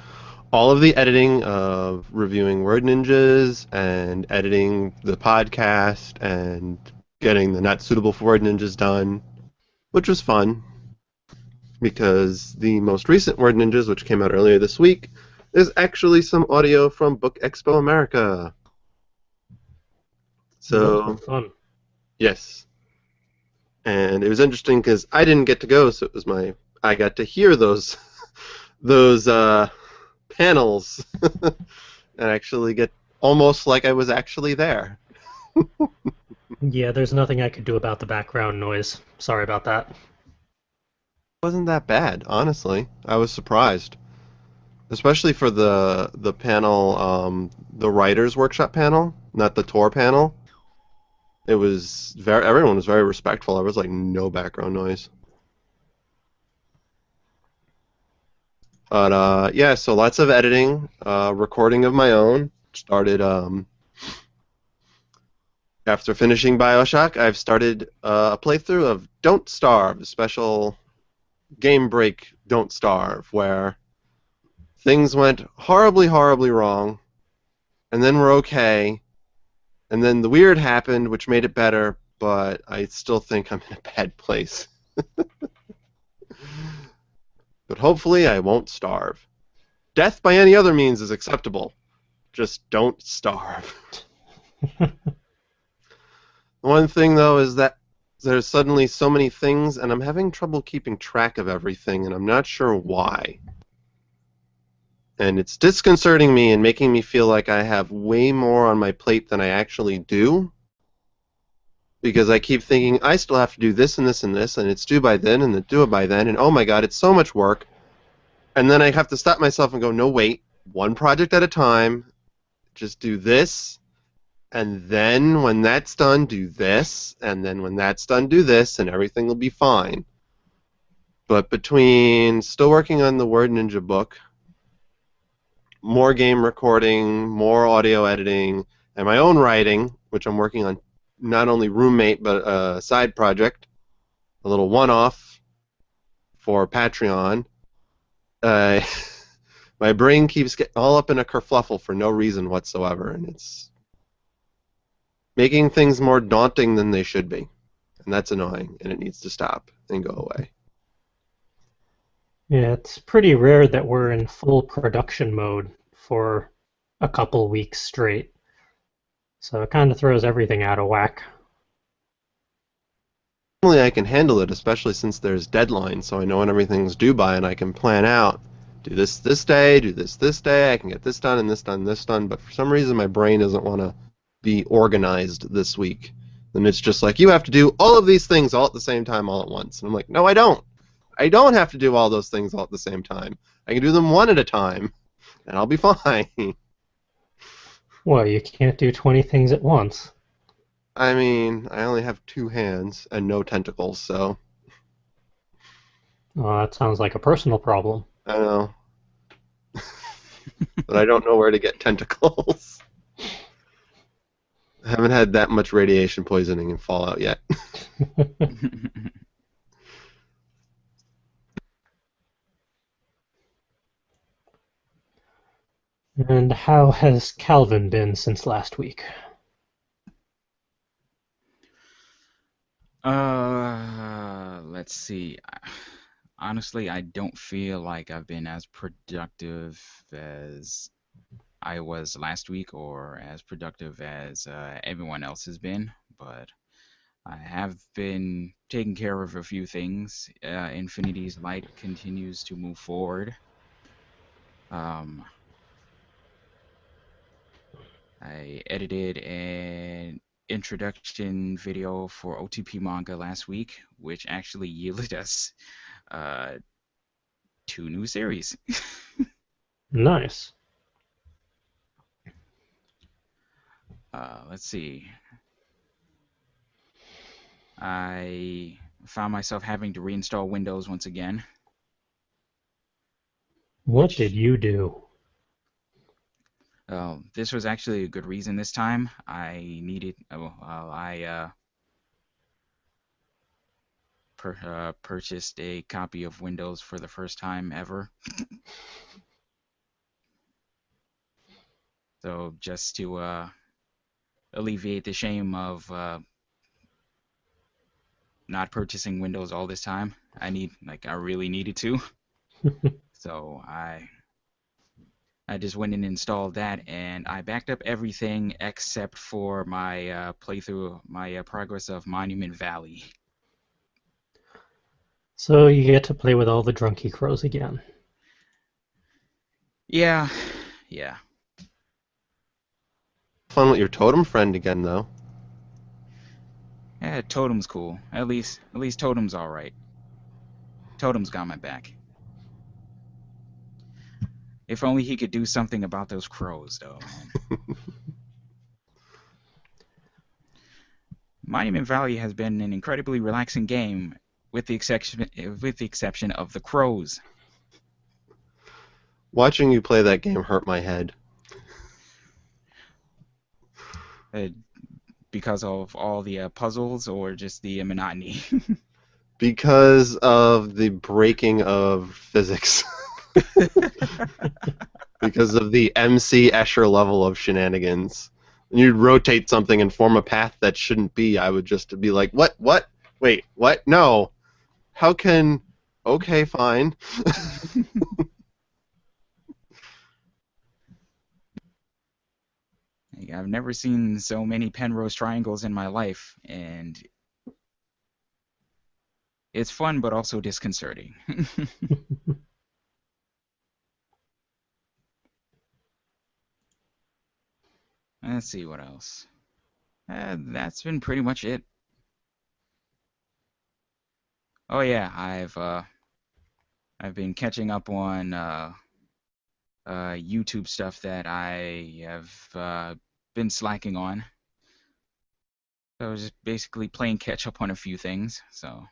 All of the editing of reviewing Word Ninjas and editing the podcast and getting the Not Suitable for Word Ninjas done, which was fun because the most recent Word Ninjas, which came out earlier this week, is actually some audio from Book Expo America. Those were So, fun. yes. And it was interesting because I didn't get to go, so it was I got to hear those those panels and actually get almost like I was actually there. Yeah, there's nothing I could do about the background noise. Sorry about that. It wasn't that bad, honestly. I was surprised, especially for the panel, the writers workshop panel, not the tour panel. It was everyone was very respectful. There was like no background noise. But yeah, so lots of editing, recording of my own. Started after finishing Bioshock. I've started a playthrough of Don't Starve, a special game break Don't Starve, where things went horribly, horribly wrong, and then we're okay, and then the weird happened, which made it better, but I still think I'm in a bad place. But hopefully I won't starve. Death by any other means is acceptable. Just don't starve. One thing, though, is that there's suddenly so many things, and I'm having trouble keeping track of everything, and I'm not sure why. And it's disconcerting me and making me feel like I have way more on my plate than I actually do, because I keep thinking, I still have to do this and this and this, and it's due by then, and it's due by then, and oh my god, it's so much work. And then I have to stop myself and go, no, wait, one project at a time, just do this, and then when that's done, do this, and then when that's done, do this, and everything will be fine. But between still working on the Word Ninja book, more game recording, more audio editing, and my own writing, which I'm working on not only roommate but a side project, a little one-off for Patreon, uh, my brain keeps getting all up in a kerfluffle for no reason whatsoever, and it's making things more daunting than they should be. And that's annoying, and it needs to stop and go away. Yeah, it's pretty rare that we're in full production mode for a couple weeks straight. So it kind of throws everything out of whack. Normally I can handle it, especially since there's deadlines, so I know when everything's due by, and I can plan out. Do this day, do this day, I can get this done and this done, this done, but for some reason my brain doesn't want to be organized this week. And it's just like, you have to do all of these things all at the same time, all at once. And I'm like, no, I don't. I don't have to do all those things all at the same time. I can do them one at a time, and I'll be fine. Well, you can't do 20 things at once. I mean, I only have two hands and no tentacles, so That sounds like a personal problem. I don't know. But I don't know where to get tentacles. I haven't had that much radiation poisoning in Fallout yet. And how has Calvin been since last week? Let's see. Honestly, I don't feel like I've been as productive as I was last week or as productive as everyone else has been, but I have been taking care of a few things. Infinity's Light continues to move forward. Um, I edited an introduction video for OTP manga last week, which actually yielded us uh, two new series. Nice. Let's see. I found myself having to reinstall Windows once again, What did which you do? this was actually a good reason this time. I needed, I purchased a copy of Windows for the first time ever. So just to alleviate the shame of not purchasing Windows all this time, I really needed to. So I just went and installed that, and I backed up everything except for my playthrough, my progress of Monument Valley. So you get to play with all the drunky crows again. Yeah, yeah. Fun with your totem friend again, though. Yeah, Totem's cool. At least Totem's all right. Totem's got my back. If only he could do something about those crows, though, man. Monument Valley has been an incredibly relaxing game, with the exception of the crows. Watching you play that game hurt my head. Uh, because of all the puzzles or just the monotony. Because of the breaking of physics. Because of the MC Escher level of shenanigans. When you'd rotate something and form a path that shouldn't be, I would just be like, what? What? Wait, what? No. How can... Okay, fine. I've never seen so many Penrose triangles in my life, and it's fun but also disconcerting. Let's see what else. That's been pretty much it. Oh yeah, I've been catching up on YouTube stuff that I have been slacking on. So I was just basically playing catch up on a few things. So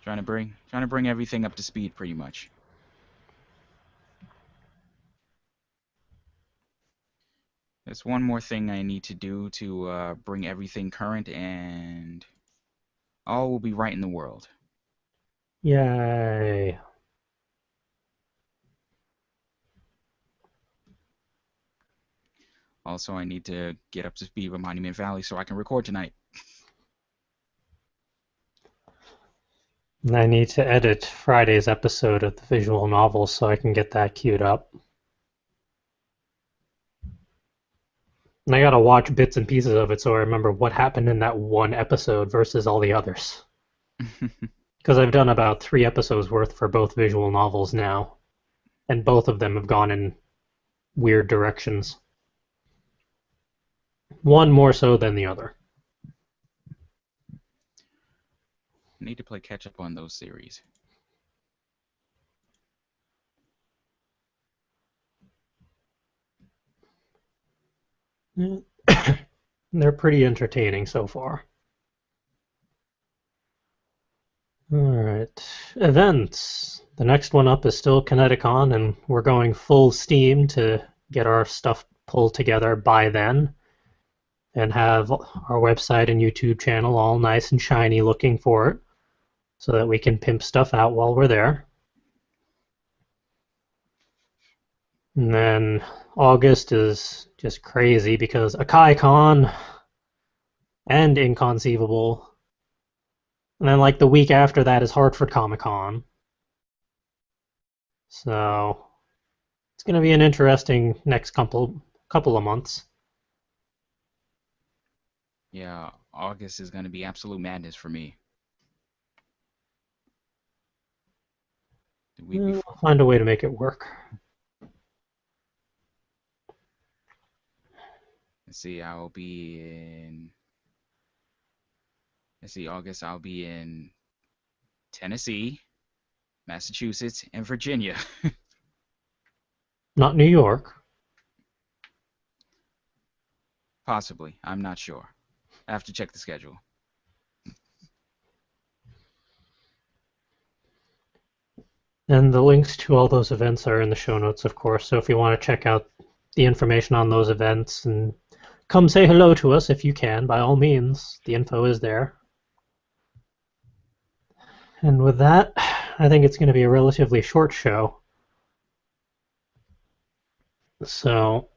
trying to bring everything up to speed pretty much. There's one more thing I need to do to bring everything current, and all will be right in the world. Yay. Also, I need to get up to speed with Monument Valley so I can record tonight. And I need to edit Friday's episode of the visual novel so I can get that queued up. And I gotta watch bits and pieces of it so I remember what happened in that one episode versus all the others. Because I've done about 3 episodes worth for both visual novels now, and both of them have gone in weird directions. One more so than the other. I need to play catch up on those series. They're pretty entertaining so far. Alright. Events. The next one up is still Kineticon, and we're going full steam to get our stuff pulled together by then and have our website and YouTube channel all nice and shiny looking for it so that we can pimp stuff out while we're there. And then August is just crazy because AkaiCon and Inconceivable. And then like the week after that is Hartford Comic Con. So it's going to be an interesting next couple of months. Yeah, August is going to be absolute madness for me. The week We'll before. find a way to make it work. Let's see, August I'll be in Tennessee, Massachusetts, and Virginia. Not New York. Possibly, I'm not sure. I have to check the schedule. And the links to all those events are in the show notes, of course. So if you want to check out the information on those events and come say hello to us if you can, by all means, the info is there. And with that, I think it's going to be a relatively short show. So,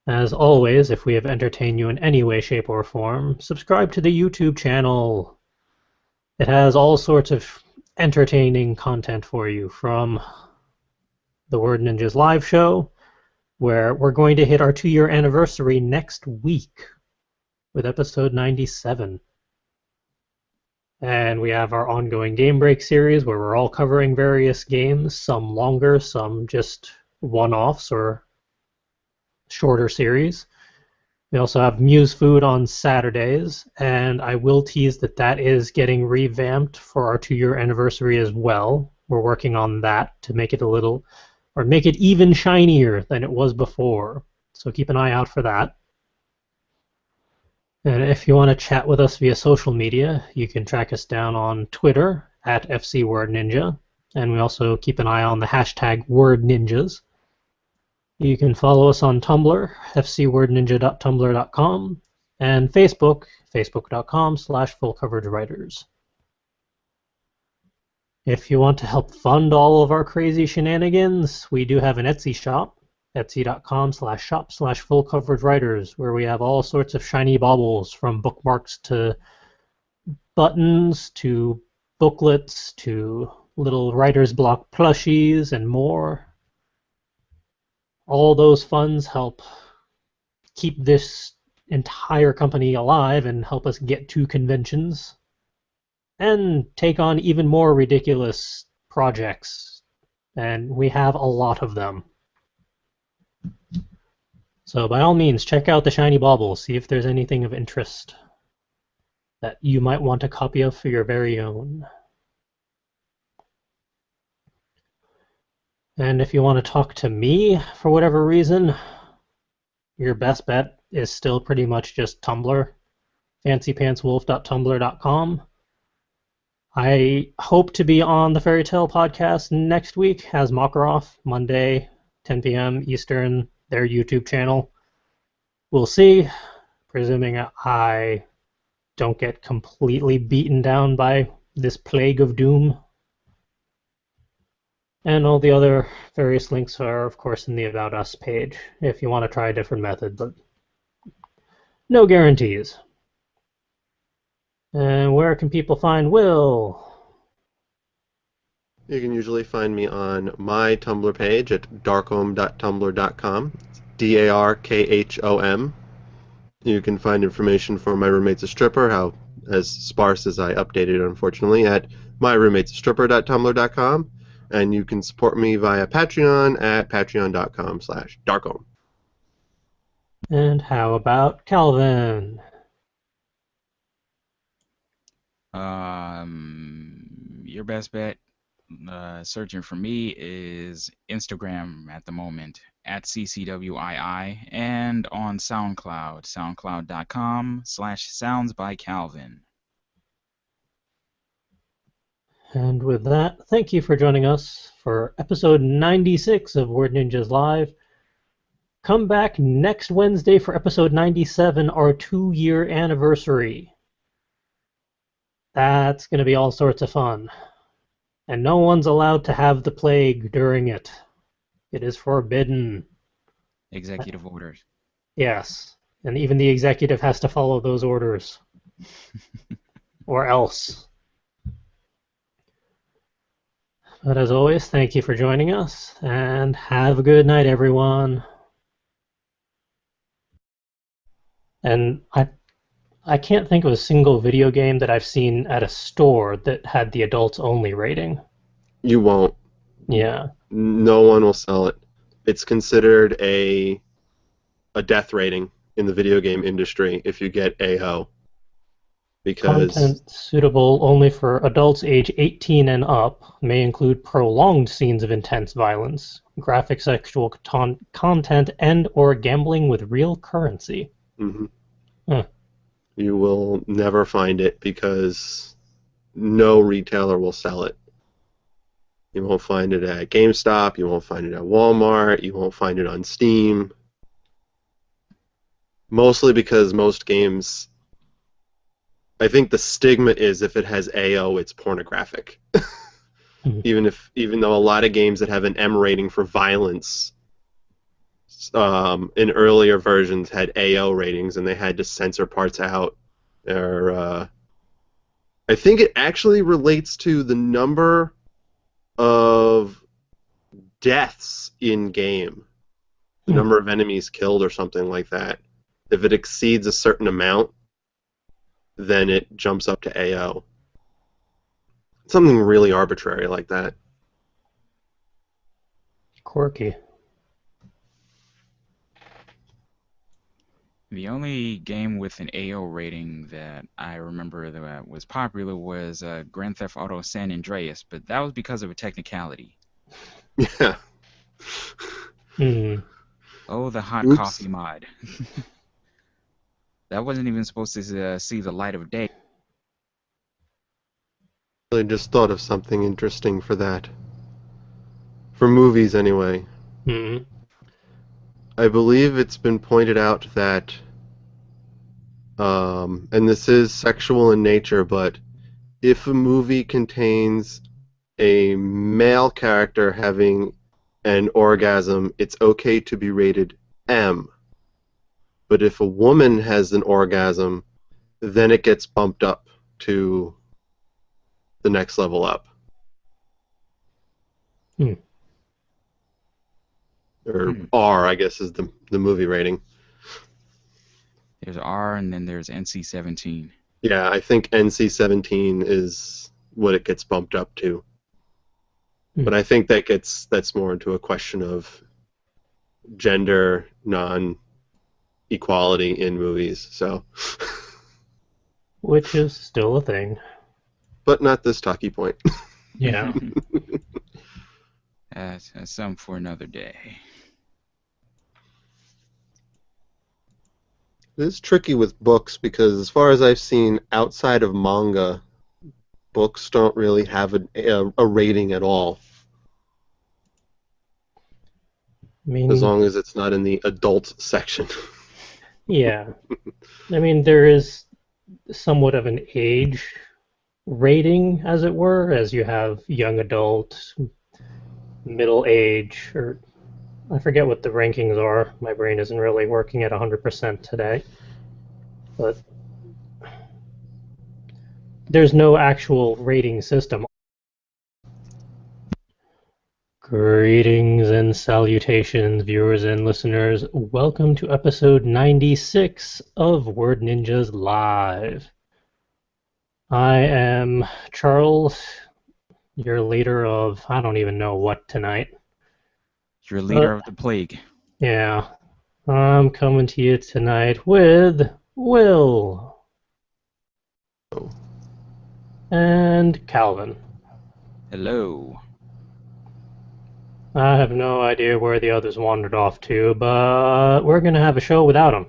as always, if we have entertained you in any way, shape, or form, subscribe to the YouTube channel. It has all sorts of entertaining content for you, from the Word Ninjas live show, where we're going to hit our 2-year anniversary next week with episode 97. And we have our ongoing Game Break series where we're all covering various games, some longer, some just one-offs or shorter series. We also have Muse Food on Saturdays, and I will tease that that is getting revamped for our 2-year anniversary as well. We're working on that to make it a little, or make it even shinier than it was before. So keep an eye out for that. And if you want to chat with us via social media, you can track us down on Twitter at FCWordNinja, and we also keep an eye on the hashtag WordNinjas. You can follow us on Tumblr, fcwordninja.tumblr.com, and Facebook, facebook.com/fullcoveragewriters. If you want to help fund all of our crazy shenanigans, we do have an Etsy shop, etsy.com/shop/fullcoveragewriters, where we have all sorts of shiny baubles, from bookmarks to buttons to booklets to little writer's block plushies and more. All those funds help keep this entire company alive and help us get to conventions and take on even more ridiculous projects. And we have a lot of them. So by all means, check out the shiny baubles, see if there's anything of interest that you might want a copy of for your very own. And if you want to talk to me for whatever reason, your best bet is still pretty much just Tumblr, fancypantswolf.tumblr.com. I hope to be on the Fairy Tale podcast next week as Makarov, Monday, 10 p.m. Eastern, their YouTube channel. We'll see, presuming I don't get completely beaten down by this plague of doom. And all the other various links are, of course, in the About Us page if you want to try a different method, but no guarantees. And where can people find Will? You can usually find me on my Tumblr page at darkhom.tumblr.com. DARKHOM. You can find information for My Roommate's a Stripper, how as sparse as I updated, unfortunately, at myroommate'sastripper.tumblr.com. And you can support me via Patreon at patreon.com/darkhom. And how about Calvin? Your best bet searching for me is Instagram at the moment, at CCWII, and on SoundCloud, soundcloud.com/soundsbycalvin. And with that, thank you for joining us for episode 96 of Word Ninjas Live. Come back next Wednesday for episode 97, our 2-year anniversary. That's going to be all sorts of fun. And no one's allowed to have the plague during it. It is forbidden. Executive orders. Yes. And even the executive has to follow those orders. Or else. But as always, thank you for joining us, and have a good night, everyone. And I can't think of a single video game that I've seen at a store that had the adults-only rating. You won't. Yeah. No one will sell it. It's considered a death rating in the video game industry if you get AHO. Because Content suitable only for adults age 18 and up may include prolonged scenes of intense violence, graphic sexual content, and or gambling with real currency. Hmm. Huh. You will never find it because no retailer will sell it. You won't find it at GameStop. You won't find it at Walmart. You won't find it on Steam. Mostly because most games, I think the stigma is if it has AO, it's pornographic. Hmm. Even though a lot of games that have an M rating for violence, in earlier versions had AO ratings and they had to censor parts out. Or I think it actually relates to the number of deaths in game, the Hmm. number of enemies killed or something like that. If it exceeds a certain amount, then it jumps up to AO. Something really arbitrary like that. Quirky. The only game with an AO rating that I remember that was popular was Grand Theft Auto San Andreas, but that was because of a technicality. Yeah. Oh, the hot coffee Oops. mod. That wasn't even supposed to see the light of day. I just thought of something interesting for that. For movies, anyway. Hmm. I believe it's been pointed out that, and this is sexual in nature, but if a movie contains a male character having an orgasm, it's okay to be rated M. But if a woman has an orgasm, then it gets bumped up to the next level up, Hmm. or Hmm. R, I guess, is the movie rating. There's R and then there's NC-17. Yeah, I think NC-17 is what it gets bumped up to. Hmm. But I think that's more into a question of gender non equality in movies. So, Which is still a thing. but not this talkie point. Yeah. That's some for another day. It is tricky with books because, as far as I've seen, outside of manga, books don't really have a rating at all, I as mean, long as it's not in the adult section. yeah. I mean, there is somewhat of an age rating, as it were, as you have young adult, middle age, or I forget what the rankings are. My brain isn't really working at 100% today. But there's no actual rating system. Greetings and salutations, viewers and listeners. Welcome to episode 96 of Word Ninjas Live. I am Charles, your leader of I don't even know what tonight. You're a leader But of the plague. yeah, I'm coming to you tonight with Will So, and Calvin. Hello. I have no idea where the others wandered off to, but we're going to have a show without them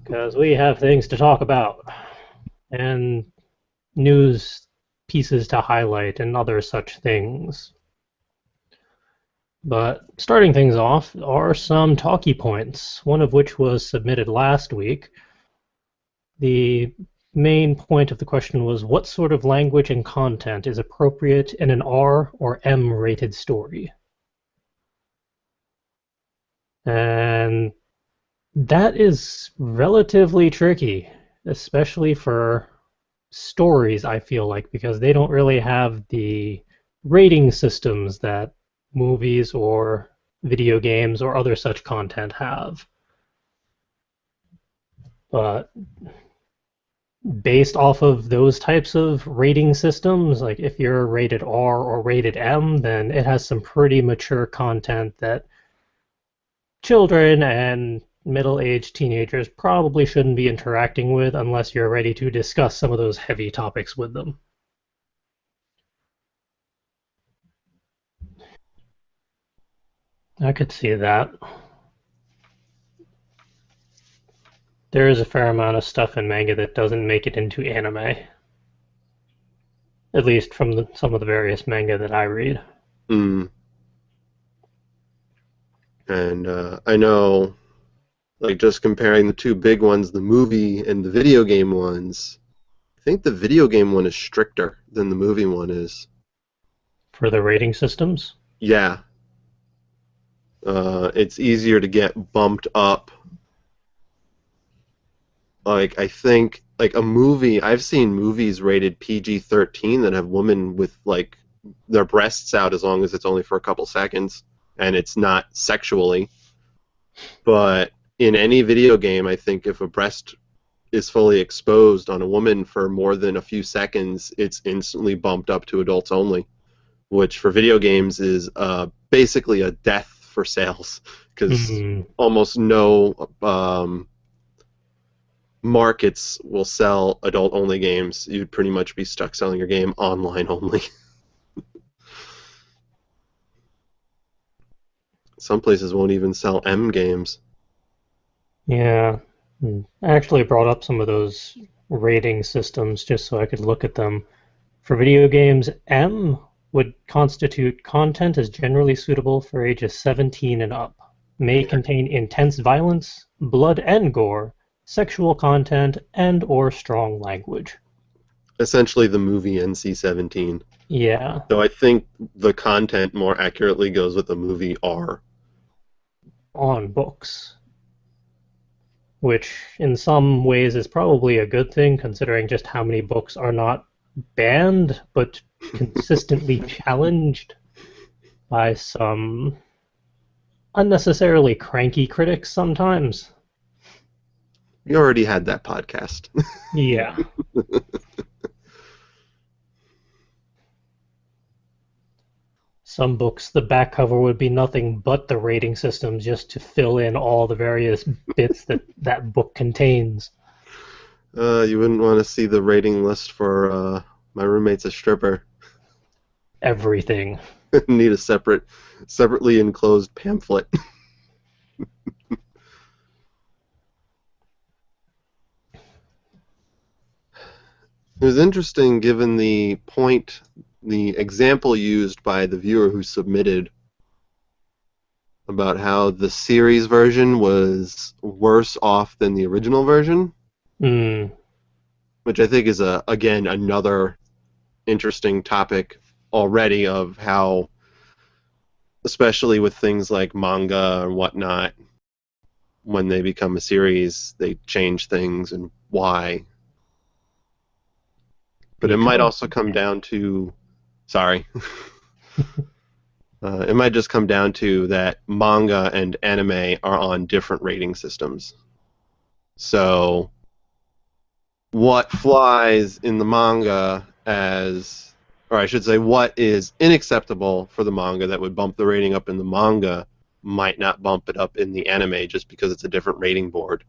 because we have things to talk about and news pieces to highlight and other such things. But starting things off are some talkie points, one of which was submitted last week. The main point of the question was what sort of language and content is appropriate in an R or M rated story? And that is relatively tricky, especially for stories, I feel like, because they don't really have the rating systems that movies or video games or other such content have. But based off of those types of rating systems, like if you're rated R or rated M, then it has some pretty mature content that children and middle-aged teenagers probably shouldn't be interacting with unless you're ready to discuss some of those heavy topics with them. I could see that. There is a fair amount of stuff in manga that doesn't make it into anime, at least from some of the various manga that I read. Mm. And I know, like, just comparing the two big ones, the movie and the video game ones, I think the video game one is stricter than the movie one is. For the rating systems? Yeah. It's easier to get bumped up. Like, I think, like, a movie, I've seen movies rated PG-13 that have women with, like, their breasts out as long as it's only for a couple seconds, and it's not sexually. But in any video game, I think if a breast is fully exposed on a woman for more than a few seconds, it's instantly bumped up to adults only, which for video games is basically a death for sales, because Mm, almost no markets will sell adult-only games. You'd pretty much be stuck selling your game online only. Some places won't even sell M games. yeah. I actually brought up some of those rating systems just so I could look at them. For video games, M would constitute content as generally suitable for ages 17 and up, may Yeah. contain intense violence, blood and gore, sexual content, and or strong language. Essentially the movie NC-17. Yeah, So I think the content more accurately goes with the movie R. on books, which in some ways is probably a good thing considering just how many books are not banned but consistently challenged by some unnecessarily cranky critics sometimes. We already had that podcast. Yeah. Some books, the back cover would be nothing but the rating system just to fill in all the various bits that that book contains. You wouldn't want to see the rating list for My Roommate's a Stripper. Everything. Need a separately enclosed pamphlet. It was interesting given the example used by the viewer who submitted about how the series version was worse off than the original version, Mm, which I think is again another interesting topic already of how, especially with things like manga and whatnot, when they become a series, they change things and why. But it might because also come down to, sorry, it might just come down to that manga and anime are on different rating systems. So what flies in the manga as, or I should say, what is unacceptable for the manga that would bump the rating up in the manga might not bump it up in the anime just because it's a different rating board.